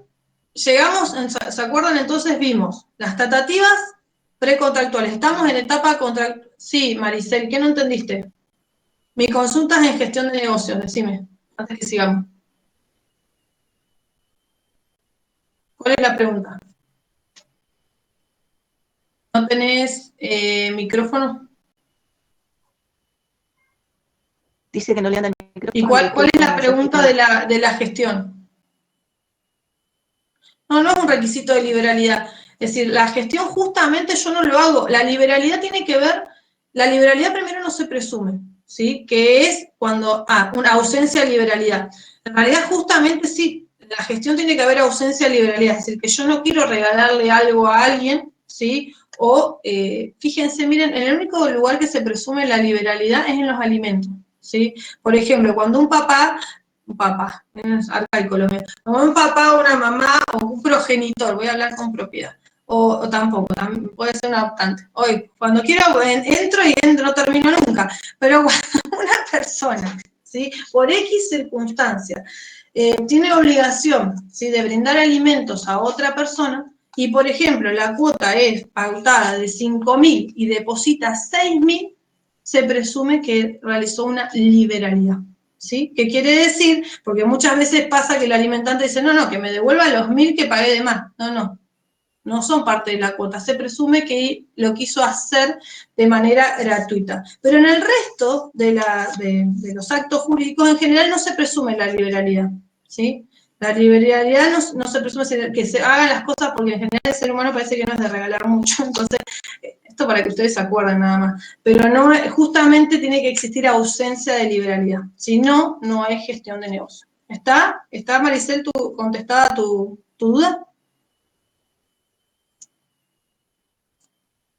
llegamos, ¿se acuerdan? Entonces vimos las tratativas precontractuales. Estamos en etapa contractual. Sí, Maricel, ¿qué no entendiste? Mi consulta es en gestión de negocios, decime, antes que sigamos. ¿Cuál es la pregunta? ¿No tenés micrófono? Dice que no le anda el micrófono. ¿Y cuál es la pregunta de la gestión? No es un requisito de liberalidad. Es decir, la gestión justamente yo no lo hago. La liberalidad tiene que ver, la liberalidad primero no se presume, ¿sí? Que es cuando, una ausencia de liberalidad. En realidad justamente sí, la gestión tiene que haber ausencia de liberalidad. Es decir, que yo no quiero regalarle algo a alguien, ¿sí? O, fíjense, miren, en el único lugar que se presume la liberalidad es en los alimentos, ¿sí? Por ejemplo, cuando un papá, es arcaico lo mío, como un papá, una mamá o un progenitor, voy a hablar con propiedad, o tampoco, también puede ser un adoptante. Hoy, cuando quiero, entro y no termino nunca, pero una persona, ¿sí? Por X circunstancia, tiene obligación, ¿sí?, de brindar alimentos a otra persona, y por ejemplo la cuota es pautada de 5.000 y deposita 6.000, se presume que realizó una liberalidad, ¿sí? ¿Qué quiere decir? Porque muchas veces pasa que el alimentante dice, no, que me devuelva los 1.000 que pagué de más. No son parte de la cuota, se presume que lo quiso hacer de manera gratuita. Pero en el resto de los actos jurídicos en general no se presume la liberalidad, ¿sí? La liberalidad no se presume que se hagan las cosas porque en general el ser humano parece que no es de regalar mucho, entonces, esto para que ustedes se acuerden nada más. Pero no, justamente tiene que existir ausencia de liberalidad, si no, no hay gestión de negocio. ¿Está Maricel, contestada tu duda?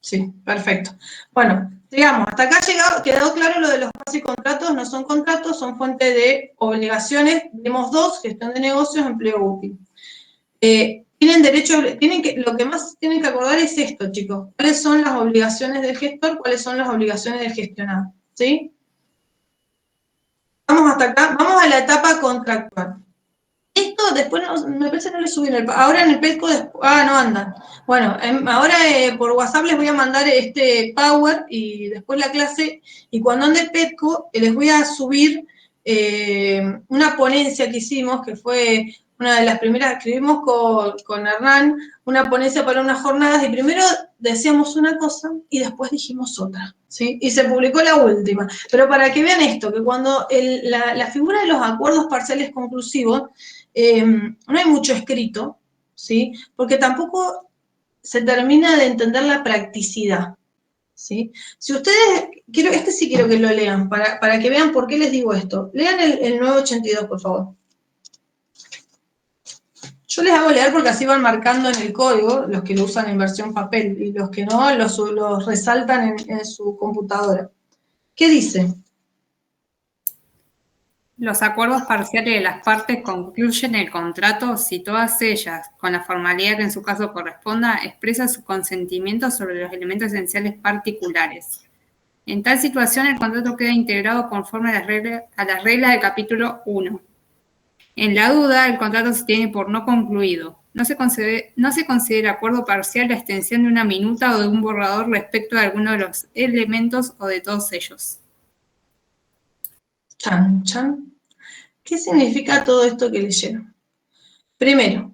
Sí, perfecto. Bueno, digamos, hasta acá quedó claro lo de los cuasi contratos, no son contratos, son fuente de obligaciones. Vemos dos: gestión de negocios, empleo útil. Tienen derecho, lo que más tienen que acordar es esto, chicos. ¿Cuáles son las obligaciones del gestor? ¿Cuáles son las obligaciones del gestionado? ¿Sí? Vamos hasta acá, vamos a la etapa contractual. Esto después me parece que no le subí ahora en el PESCO, no anda. Bueno, ahora por WhatsApp les voy a mandar este Power y después la clase, y cuando ande PESCO les voy a subir una ponencia que hicimos, que fue una de las primeras que escribimos con Hernán, una ponencia para unas jornadas, y primero decíamos una cosa y después dijimos otra, ¿sí? Y se publicó la última. Pero para que vean esto, que cuando la figura de los acuerdos parciales conclusivos, no hay mucho escrito, ¿sí? Porque tampoco se termina de entender la practicidad, ¿sí? Si ustedes, este sí quiero que lo lean, para que vean por qué les digo esto. Lean el 982, por favor. Yo les hago leer porque así van marcando en el código, los que lo usan en versión papel, y los que no, los resaltan en su computadora. ¿Qué dice? Los acuerdos parciales de las partes concluyen el contrato si todas ellas, con la formalidad que en su caso corresponda, expresan su consentimiento sobre los elementos esenciales particulares. En tal situación, el contrato queda integrado conforme a las reglas del capítulo 1. En la duda, el contrato se tiene por no concluido. No se considera acuerdo parcial la extensión de una minuta o de un borrador respecto de alguno de los elementos o de todos ellos. Chan, chan. ¿Qué significa todo esto que leyeron? Primero,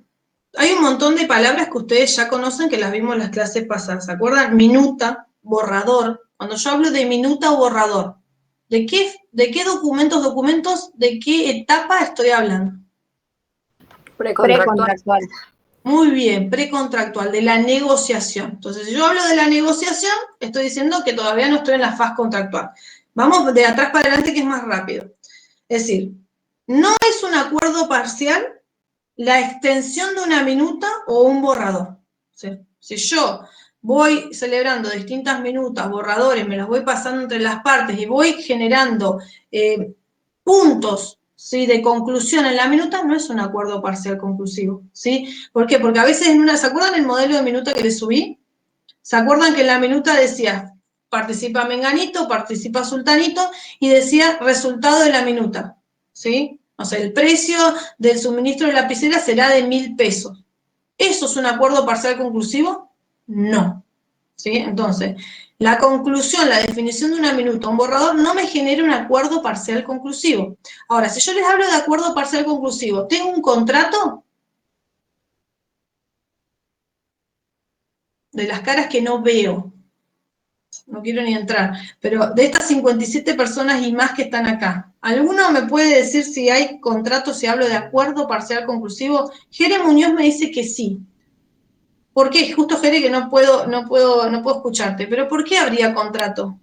hay un montón de palabras que ustedes ya conocen, que las vimos en las clases pasadas. ¿Se acuerdan? Minuta, borrador. Cuando yo hablo de minuta o borrador, ¿de qué documentos, de qué etapa estoy hablando? Precontractual. Muy bien, precontractual, de la negociación. Entonces, si yo hablo de la negociación, estoy diciendo que todavía no estoy en la fase contractual. Vamos de atrás para adelante, que es más rápido. Es decir, no es un acuerdo parcial la extensión de una minuta o un borrador. ¿Sí? Si yo voy celebrando distintas minutas, borradores, me los voy pasando entre las partes y voy generando puntos, ¿sí?, de conclusión en la minuta, no es un acuerdo parcial conclusivo, ¿sí? ¿Por qué? Porque a veces ¿se acuerdan el modelo de minuta que les subí? ¿Se acuerdan que en la minuta decía participa menganito, participa sultanito, y decía resultado de la minuta, ¿sí? O sea, el precio del suministro de lapicera será de 1.000 pesos. ¿Eso es un acuerdo parcial conclusivo? No, ¿sí? Entonces, la conclusión, la definición de una minuta, un borrador, no me genera un acuerdo parcial conclusivo. Ahora, si yo les hablo de acuerdo parcial conclusivo, ¿tengo un contrato? De las caras que no veo, no quiero ni entrar, pero de estas 57 personas y más que están acá, ¿alguno me puede decir si hay contrato, si hablo de acuerdo parcial conclusivo? Jere Muñoz me dice que sí. ¿Por qué? Justo, Jere, que no puedo escucharte, pero ¿por qué habría contrato?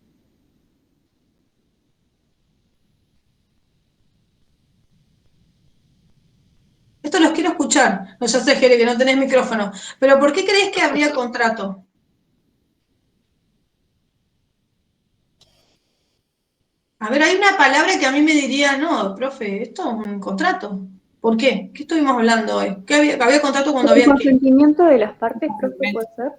Esto los quiero escuchar. No, ya sé, Jere, que no tenés micrófono, pero ¿por qué crees que habría contrato? A ver, hay una palabra que a mí me diría, no, profe, esto es un contrato. ¿Por qué? ¿Qué estuvimos hablando hoy? ¿Qué había contrato cuando había El consentimiento de las partes, profe, puede ser.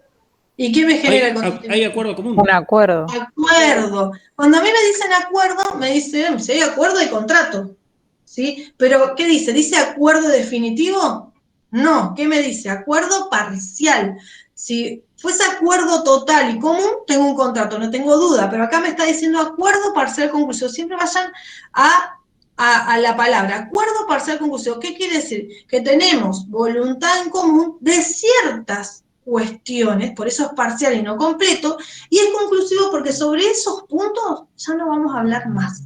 ¿Y qué me genera el consentimiento? Hay acuerdo común. Un acuerdo. Acuerdo. Cuando a mí me dicen acuerdo, me dicen, si hay acuerdo hay contrato. ¿Sí? Pero, ¿qué dice? ¿Dice acuerdo definitivo? No. ¿Qué me dice? Acuerdo parcial. Si fuese acuerdo total y común, tengo un contrato, no tengo duda. Pero acá me está diciendo acuerdo parcial conclusivo. Siempre vayan a la palabra acuerdo parcial conclusivo. ¿Qué quiere decir? Que tenemos voluntad en común de ciertas cuestiones, por eso es parcial y no completo, y es conclusivo porque sobre esos puntos ya no vamos a hablar más,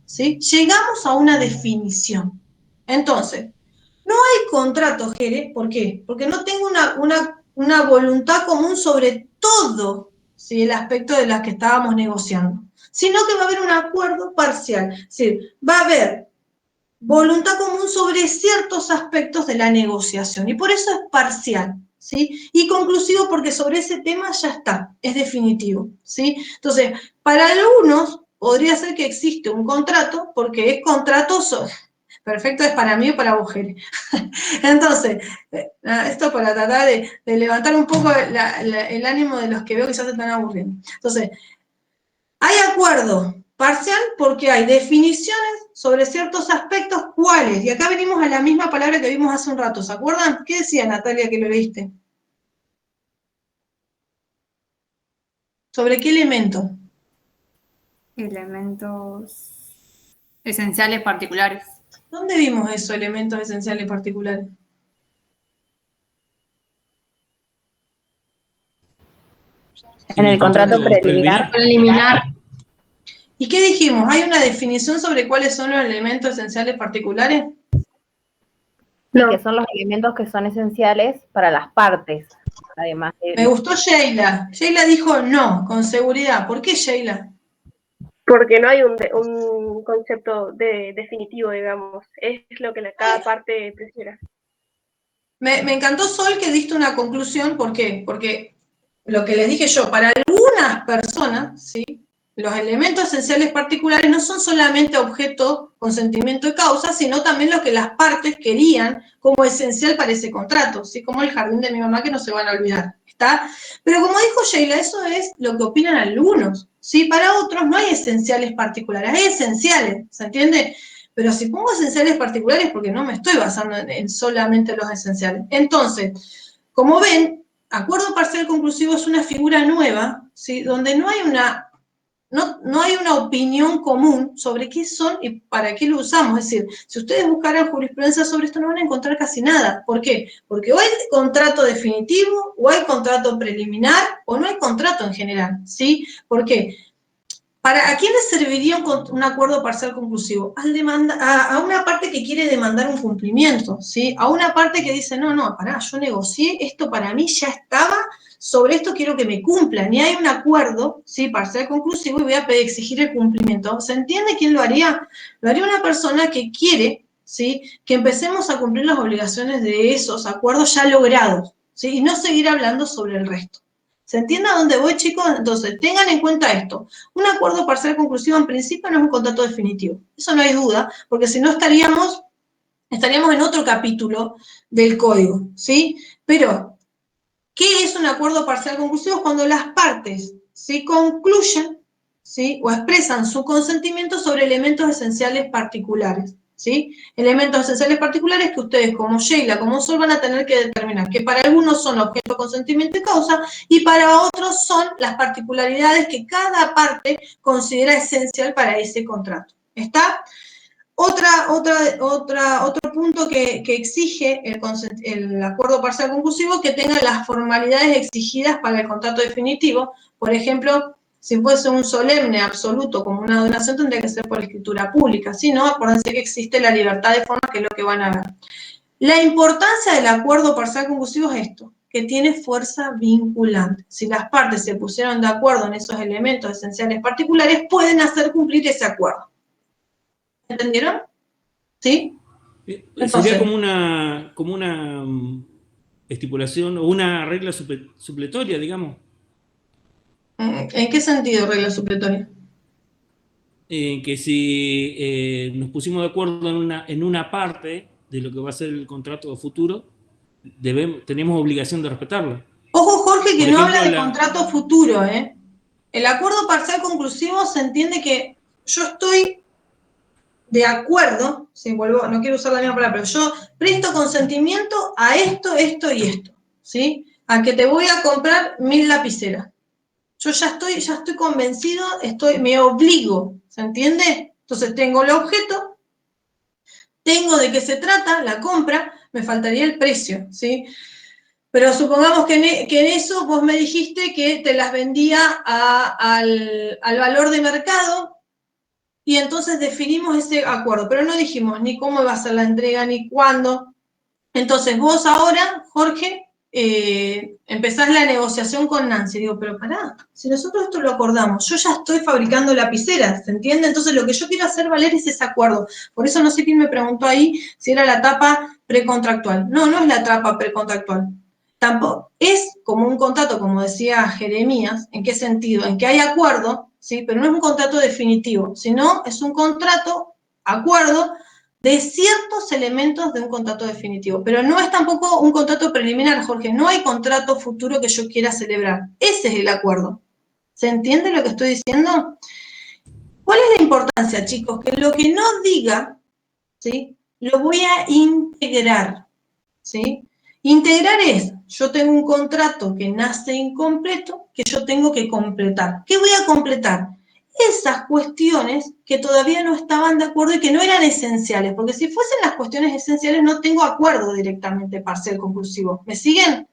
¿sí? Llegamos a una definición. Entonces, no hay contrato, Jere, ¿por qué? Porque no tengo una voluntad común sobre todo, ¿sí? El aspecto de las que estábamos negociando, sino que va a haber un acuerdo parcial, es decir, va a haber voluntad común sobre ciertos aspectos de la negociación, y por eso es parcial, ¿sí? Y conclusivo porque sobre ese tema ya está, es definitivo, ¿sí? Entonces, para algunos podría ser que existe un contrato, porque es contrato, perfecto, es para mí o para vos, Jere. Entonces, esto para tratar de levantar un poco el ánimo de los que veo que ya se están aburriendo. Entonces, hay acuerdo parcial porque hay definiciones sobre ciertos aspectos, ¿cuáles? Y acá venimos a la misma palabra que vimos hace un rato, ¿se acuerdan? ¿Qué decía Natalia que lo leíste? ¿Sobre qué elemento? Elementos esenciales particulares. ¿Dónde vimos eso, elementos esenciales particulares? En el contrato preliminar. ¿Y qué dijimos? ¿Hay una definición sobre cuáles son los elementos esenciales particulares? No. Que son los elementos que son esenciales para las partes, además de... Me gustó Sheila. Sheila dijo no, con seguridad. ¿Por qué, Sheila? Porque no hay un concepto definitivo, digamos. Es lo que cada parte prefiera. Me encantó, Sol, que diste una conclusión. ¿Por qué? Porque lo que les dije yo, para algunas personas, ¿sí? Los elementos esenciales particulares no son solamente objeto, consentimiento y causa, sino también lo que las partes querían como esencial para ese contrato, ¿sí? Como el jardín de mi mamá, que no se van a olvidar, ¿está? Pero como dijo Sheila, eso es lo que opinan algunos, ¿sí? Para otros no hay esenciales particulares, hay esenciales, ¿se entiende? Pero si pongo esenciales particulares, porque no me estoy basando en solamente los esenciales. Entonces, como ven, acuerdo parcial conclusivo es una figura nueva, ¿sí? Donde no hay una opinión común sobre qué son y para qué lo usamos. Es decir, si ustedes buscaran jurisprudencia sobre esto no van a encontrar casi nada. ¿Por qué? Porque o hay contrato definitivo, o hay contrato preliminar, o no hay contrato en general, ¿sí? ¿Por qué? ¿A quién le serviría un acuerdo parcial conclusivo? A una parte que quiere demandar un cumplimiento, ¿sí? A una parte que dice, no, pará, yo negocié, esto para mí ya estaba, sobre esto quiero que me cumplan, y hay un acuerdo, ¿sí? Parcial conclusivo, y voy a exigir el cumplimiento. ¿Se entiende quién lo haría? Lo haría una persona que quiere, ¿sí? Que empecemos a cumplir las obligaciones de esos acuerdos ya logrados, ¿sí? Y no seguir hablando sobre el resto. ¿Se entiende a dónde voy, chicos? Entonces, tengan en cuenta esto. Un acuerdo parcial conclusivo en principio no es un contrato definitivo. Eso no hay duda, porque si no estaríamos en otro capítulo del código, ¿sí? Pero, ¿qué es un acuerdo parcial conclusivo? Cuando las partes se concluyen, ¿sí? O expresan su consentimiento sobre elementos esenciales particulares, ¿sí? Elementos esenciales particulares que ustedes, como Sheila, como Sol, van a tener que determinar, que para algunos son objeto, consentimiento y causa, y para otros son las particularidades que cada parte considera esencial para ese contrato. ¿Está? Otro punto que exige el acuerdo parcial conclusivo, que tenga las formalidades exigidas para el contrato definitivo. Por ejemplo, si fuese un solemne absoluto como una donación, tendría que ser por escritura pública. Si no, acuérdense que existe la libertad de forma, que es lo que van a ver. La importancia del acuerdo parcial conclusivo es esto, que tiene fuerza vinculante. Si las partes se pusieron de acuerdo en esos elementos esenciales particulares, pueden hacer cumplir ese acuerdo. ¿Entendieron? ¿Sí? Sería como una estipulación o una regla supletoria, digamos. ¿En qué sentido regla supletoria? Que si nos pusimos de acuerdo en una parte de lo que va a ser el contrato futuro, tenemos obligación de respetarlo. Ojo, Jorge, que Por no ejemplo, habla de la- contrato futuro, ¿eh? El acuerdo parcial conclusivo se entiende que yo estoy de acuerdo, si vuelvo, no quiero usar la misma palabra, pero yo presto consentimiento a esto, esto y esto, ¿sí? A que te voy a comprar 1000 lapiceras. Yo ya estoy convencido, me obligo, ¿se entiende? Entonces tengo el objeto, tengo de qué se trata, la compra, me faltaría el precio, ¿sí? Pero supongamos que en eso vos me dijiste que te las vendía al valor de mercado y entonces definimos ese acuerdo, pero no dijimos ni cómo iba a ser la entrega ni cuándo. Entonces vos ahora, Jorge, empezás la negociación con Nancy. Digo, pero pará, si nosotros esto lo acordamos, yo ya estoy fabricando lapiceras, ¿se entiende? Entonces lo que yo quiero hacer valer es ese acuerdo. Por eso no sé quién me preguntó ahí si era la etapa precontractual. No, no es la etapa precontractual. Tampoco es como un contrato, como decía Jeremías. ¿En qué sentido? En que hay acuerdo, ¿sí? Pero no es un contrato definitivo, sino es un contrato, acuerdo, de ciertos elementos de un contrato definitivo. Pero no es tampoco un contrato preliminar, Jorge. No hay contrato futuro que yo quiera celebrar. Ese es el acuerdo. ¿Se entiende lo que estoy diciendo? ¿Cuál es la importancia, chicos? Que lo que no diga, ¿sí? Lo voy a integrar, ¿sí? Integrar es, yo tengo un contrato que nace incompleto, que yo tengo que completar. ¿Qué voy a completar? Esas cuestiones que todavía no estaban de acuerdo y que no eran esenciales, porque si fuesen las cuestiones esenciales no tengo acuerdo directamente parcial conclusivo. ¿Me siguen?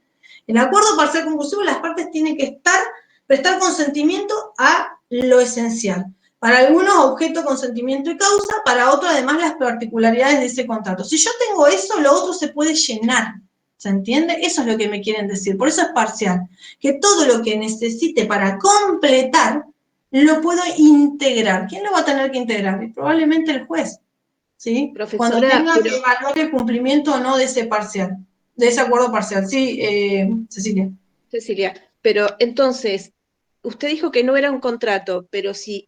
En acuerdo parcial conclusivo las partes tienen que prestar consentimiento a lo esencial. Para algunos objeto, consentimiento y causa, para otros además las particularidades de ese contrato. Si yo tengo eso, lo otro se puede llenar. ¿Se entiende? Eso es lo que me quieren decir. Por eso es parcial. Que todo lo que necesite para completar, lo puedo integrar. ¿Quién lo va a tener que integrar? Y probablemente el juez. ¿Sí? Cuando tenga que evaluar el cumplimiento o no de ese parcial, de ese acuerdo parcial. Sí, Cecilia. Cecilia, pero entonces, usted dijo que no era un contrato, pero si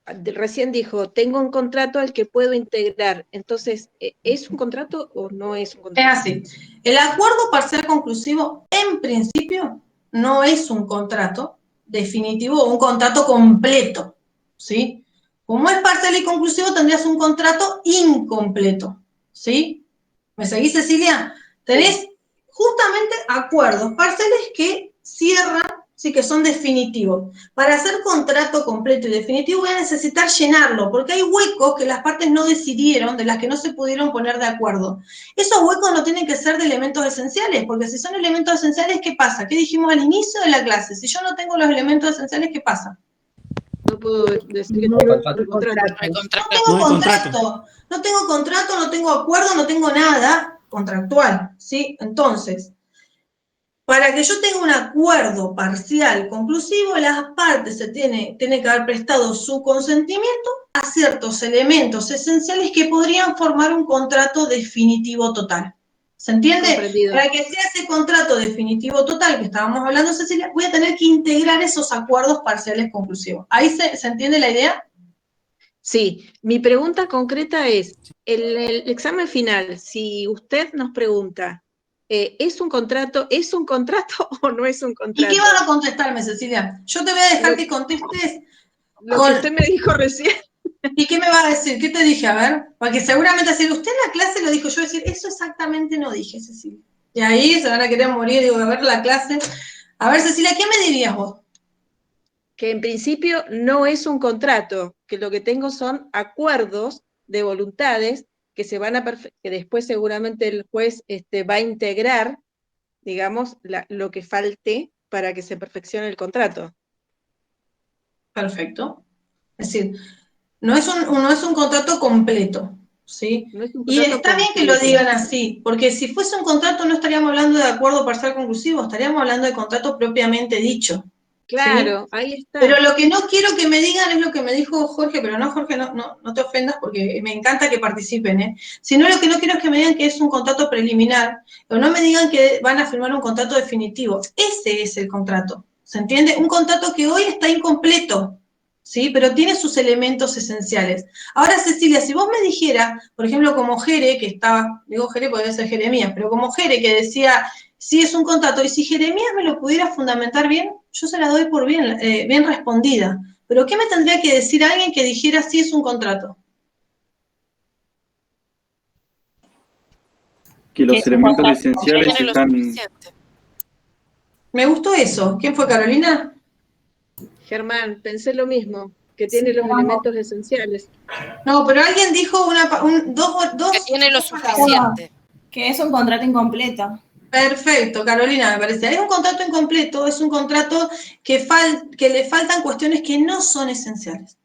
recién dijo, tengo un contrato al que puedo integrar, entonces, ¿es un contrato o no es un contrato? Es así. El acuerdo parcial conclusivo, en principio, no es un contrato definitivo o un contrato completo, ¿sí? Como es parcial y conclusivo, tendrías un contrato incompleto, ¿sí? ¿Me seguís, Cecilia? Tenés justamente acuerdos parciales que cierran, sí, que son definitivos. Para hacer contrato completo y definitivo voy a necesitar llenarlo, porque hay huecos que las partes no decidieron, de las que no se pudieron poner de acuerdo. Esos huecos no tienen que ser de elementos esenciales, porque si son elementos esenciales, ¿qué pasa? ¿Qué dijimos al inicio de la clase? Si yo no tengo los elementos esenciales, ¿qué pasa? No puedo decir que No tengo hay un contrato. contrato. No tengo contrato, no tengo acuerdo, no tengo nada contractual, ¿sí? Entonces, para que yo tenga un acuerdo parcial conclusivo, las partes tienen que haber prestado su consentimiento a ciertos elementos esenciales que podrían formar un contrato definitivo total. ¿Se entiende? Comprendido. Para que sea ese contrato definitivo total que estábamos hablando, Cecilia, voy a tener que integrar esos acuerdos parciales conclusivos. ¿Ahí se entiende la idea? Sí, mi pregunta concreta es, el examen final, si usted nos pregunta, ¿es un contrato o no es un ¿Y contrato? qué vas a contestarme, Cecilia? Yo te voy a dejar que contestes Lo que usted me dijo recién. ¿Y qué me va a decir? ¿Qué te dije? A ver, porque seguramente si usted en la clase lo dijo, yo voy a decir, eso exactamente no dije, Cecilia. Y ahí se van a querer morir, digo, a ver la clase. A ver, Cecilia, ¿qué me dirías vos? Que en principio no es un contrato, que lo que tengo son acuerdos de voluntades que se van a que después seguramente el juez va a integrar, digamos, lo que falte para que se perfeccione el contrato. Perfecto. Es decir, no es un contrato completo, ¿sí? No es un Y contrato está bien que lo completo. digan así, porque si fuese un contrato no estaríamos hablando de acuerdo parcial conclusivo, estaríamos hablando de contrato propiamente dicho. Claro, ¿sí? ahí está. Pero lo que no quiero que me digan es lo que me dijo Jorge, pero no, Jorge, no te ofendas porque me encanta que participen, ¿eh? Sino lo que no quiero es que me digan que es un contrato preliminar, o no me digan que van a firmar un contrato definitivo. Ese es el contrato, ¿se entiende? Un contrato que hoy está incompleto, ¿sí? Pero tiene sus elementos esenciales. Ahora, Cecilia, si vos me dijeras, por ejemplo, como Jere, que estaba, digo Jere porque debe ser Jeremías, pero como Jere que decía, sí es un contrato. Y si Jeremías me lo pudiera fundamentar bien, yo se la doy por bien respondida. Pero ¿qué me tendría que decir alguien que dijera sí es un contrato? Que los elementos esenciales están... Me gustó eso. ¿Quién fue, Carolina? Germán, pensé lo mismo, que tiene los elementos esenciales. No, pero alguien dijo dos... Que tiene lo suficiente. Que es un contrato incompleto. Perfecto, Carolina, me parece. Es un contrato incompleto, es un contrato que le faltan cuestiones que no son esenciales.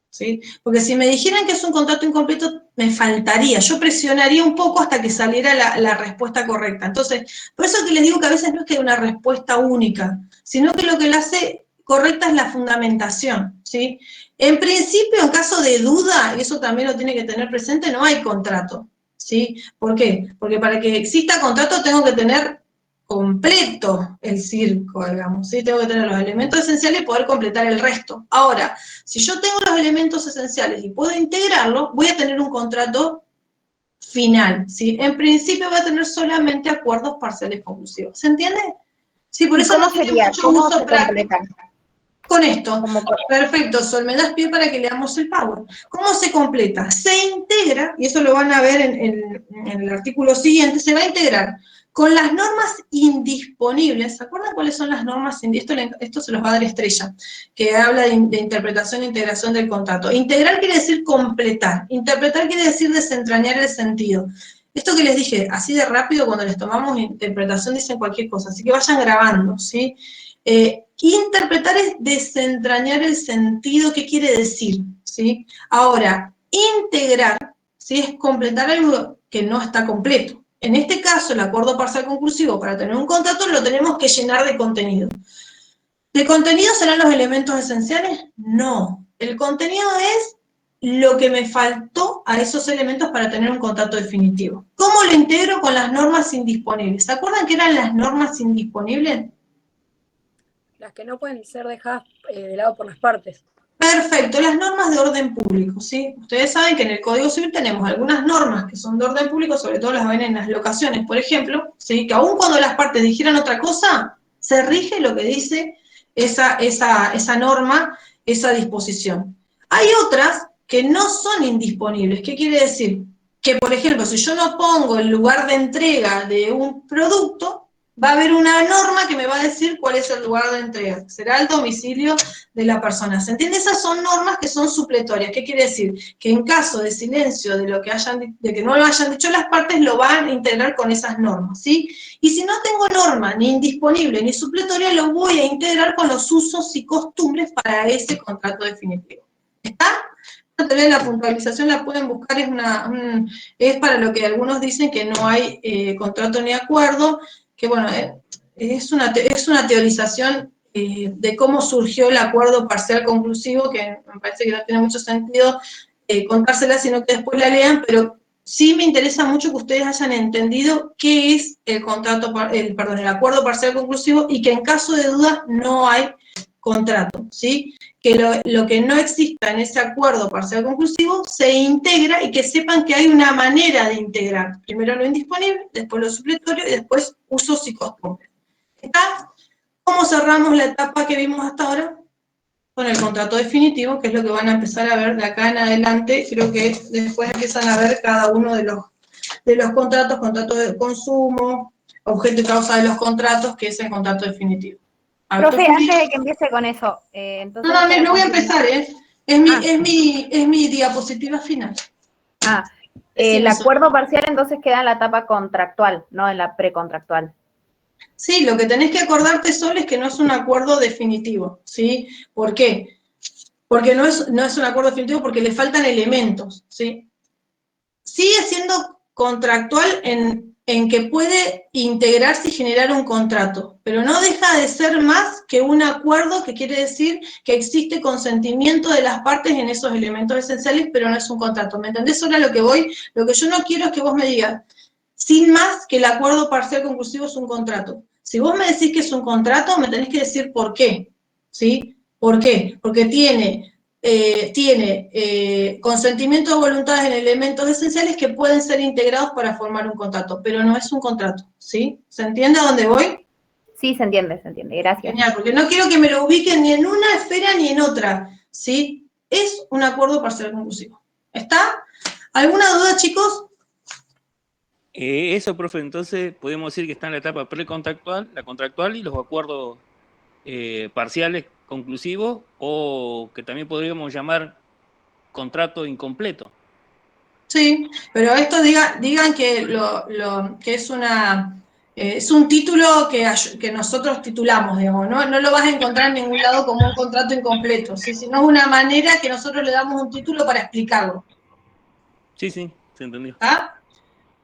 ¿Sí? Porque si me dijeran que es un contrato incompleto, me faltaría. Yo presionaría un poco hasta que saliera la respuesta correcta. Entonces, por eso que les digo que a veces no es que hay una respuesta única, sino que lo que la hace correcta es la fundamentación. ¿Sí? En principio, en caso de duda, y eso también lo tiene que tener presente, no hay contrato. ¿Sí? ¿Por qué? Porque para que exista contrato tengo que tener completo el circo, digamos, ¿sí? Tengo que tener los elementos esenciales y poder completar el resto. Ahora, si yo tengo los elementos esenciales y puedo integrarlos, voy a tener un contrato final, ¿sí? En principio voy a tener solamente acuerdos parciales conclusivos. ¿Se entiende? Sí, por eso ¿Cómo no tiene sería? mucho ¿Cómo uso se práctico. completa? Con esto, perfecto, Sol, me das pie para que leamos el Power. ¿Cómo se completa? Se integra, y eso lo van a ver en el artículo siguiente, se va a integrar con las normas indisponibles. ¿Se acuerdan cuáles son las normas? Esto se los va a dar Estrella, que habla de interpretación e integración del contrato. Integrar quiere decir completar, interpretar quiere decir desentrañar el sentido. Esto que les dije, así de rápido, cuando les tomamos interpretación dicen cualquier cosa, así que vayan grabando, ¿sí? Interpretar es desentrañar el sentido, ¿qué quiere decir? ¿Sí? Ahora, integrar, ¿sí? Es completar algo que no está completo. En este caso, el acuerdo parcial conclusivo, para tener un contrato, lo tenemos que llenar de contenido. ¿De contenido serán los elementos esenciales? No. El contenido es lo que me faltó a esos elementos para tener un contrato definitivo. ¿Cómo lo integro con las normas indisponibles? ¿Se acuerdan que eran las normas indisponibles? Las que no pueden ser dejadas de lado por las partes. Perfecto, las normas de orden público, ¿sí? Ustedes saben que en el Código Civil tenemos algunas normas que son de orden público, sobre todo las ven en las locaciones, por ejemplo, ¿sí? Que aun cuando las partes dijeran otra cosa, se rige lo que dice esa norma, esa disposición. Hay otras que no son indisponibles. ¿Qué quiere decir? Que, por ejemplo, si yo no pongo el lugar de entrega de un producto, va a haber una norma que me va a decir cuál es el lugar de entrega. Será el domicilio de la persona. ¿Se entiende? Esas son normas que son supletorias. ¿Qué quiere decir? Que en caso de silencio de que no lo hayan dicho las partes, lo van a integrar con esas normas, ¿sí? Y si no tengo norma ni indisponible ni supletoria, lo voy a integrar con los usos y costumbres para ese contrato definitivo. ¿Está? También la puntualización la pueden buscar, es para lo que algunos dicen que no hay contrato ni acuerdo, que bueno, es una teorización de cómo surgió el acuerdo parcial conclusivo, que me parece que no tiene mucho sentido contársela, sino que después la lean, pero sí me interesa mucho que ustedes hayan entendido qué es el acuerdo parcial conclusivo y que en caso de duda no hay contrato, ¿sí? Que lo que no exista en ese acuerdo parcial conclusivo se integra y que sepan que hay una manera de integrar. Primero lo indisponible, después lo supletorio y después usos y costumbres. ¿Está? ¿Cómo cerramos la etapa que vimos hasta ahora? Con el contrato definitivo, que es lo que van a empezar a ver de acá en adelante. Creo que después empiezan a ver cada uno de los contratos, contrato de consumo, objeto y causa de los contratos, que es el contrato definitivo. Profe, antes de que empiece con eso, entonces... No voy a empezar, es mi diapositiva final. El acuerdo parcial entonces queda en la etapa contractual, no en la precontractual. Sí, lo que tenés que acordarte, Sol, es que no es un acuerdo definitivo, ¿sí? ¿Por qué? Porque no es un acuerdo definitivo porque le faltan elementos, ¿sí? Sigue siendo contractual en que puede integrarse y generar un contrato, pero no deja de ser más que un acuerdo, que quiere decir que existe consentimiento de las partes en esos elementos esenciales, pero no es un contrato. ¿Me entendés ahora lo que voy? Lo que yo no quiero es que vos me digas, sin más, que el acuerdo parcial conclusivo es un contrato. Si vos me decís que es un contrato, me tenés que decir por qué, ¿sí? ¿Por qué? Porque tiene tiene consentimiento de voluntades en elementos esenciales que pueden ser integrados para formar un contrato, pero no es un contrato, ¿sí? ¿Se entiende a dónde voy? Sí, se entiende, gracias. Genial, porque no quiero que me lo ubiquen ni en una esfera ni en otra, ¿sí? Es un acuerdo parcial conclusivo. ¿Está? ¿Alguna duda, chicos? Eso, profe, entonces podemos decir que está en la etapa precontractual, la contractual y los acuerdos parciales conclusivos, o que también podríamos llamar contrato incompleto. Sí, pero esto digan que, que es un título que nosotros titulamos, digamos, ¿no? No lo vas a encontrar en ningún lado como un contrato incompleto, ¿sí? Sino es una manera que nosotros le damos un título para explicarlo. Sí, se entendió. ¿Ah?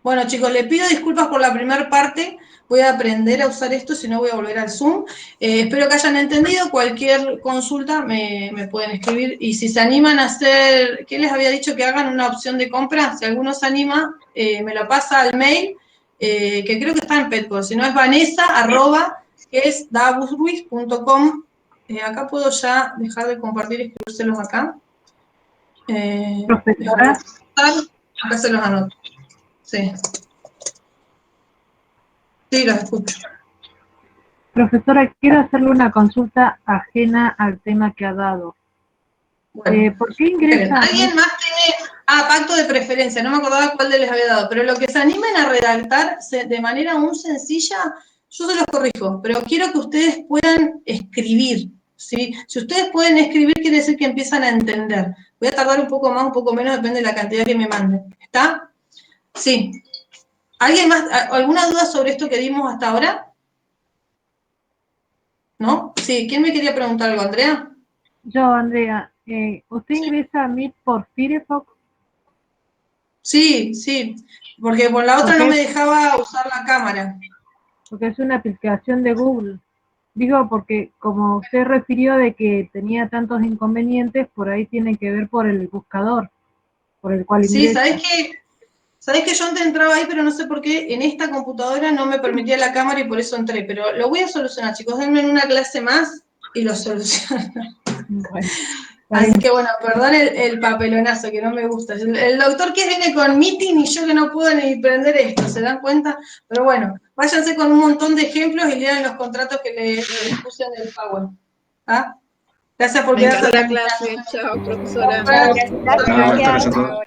Bueno, chicos, les pido disculpas por la primera parte. Voy a aprender a usar esto, si no voy a volver al Zoom. Espero que hayan entendido. Cualquier consulta me pueden escribir. Y si se animan a hacer, ¿qué les había dicho? Que hagan una opción de compra. Si alguno se anima, me lo pasa al mail, que creo que está en Petco. Si no es Vanessa, que es dabusruiz.com. Acá puedo ya dejar de compartir y escribírselos acá. Profesora. Acá se los anoto. Sí. Sí, los escucho. Profesora, quiero hacerle una consulta ajena al tema que ha dado. Bueno, ¿por qué ingresa? ¿Alguien más tiene? Pacto de preferencia, no me acordaba cuál de les había dado, pero lo que se animen a redactar de manera muy sencilla, yo se los corrijo, pero quiero que ustedes puedan escribir, ¿sí? Si ustedes pueden escribir, quiere decir que empiezan a entender. Voy a tardar un poco más, un poco menos, depende de la cantidad que me manden. ¿Está? Sí. ¿Alguien más? ¿Alguna duda sobre esto que dimos hasta ahora? ¿No? Sí, ¿quién me quería preguntar algo, Andrea? Yo, Andrea, ¿usted ingresa a Meet por Firefox? Sí, porque por la otra no me dejaba usar la cámara. Porque es una aplicación de Google. Digo, porque como usted refirió de que tenía tantos inconvenientes, por ahí tiene que ver por el buscador, por el cual ingresa. Sí, ¿sabés que yo antes entraba ahí, pero no sé por qué en esta computadora no me permitía la cámara y por eso entré? Pero lo voy a solucionar, chicos. Denme una clase más y lo soluciono. Bueno, así que bueno, perdón el papelonazo, que no me gusta. El doctor que viene con meeting y yo que no puedo ni prender esto, ¿se dan cuenta? Pero bueno, váyanse con un montón de ejemplos y lean los contratos que les puse en el Power. ¿Ah? Gracias por Me quedarse encantó hasta la clase. Chao, profesora. Gracias a todos.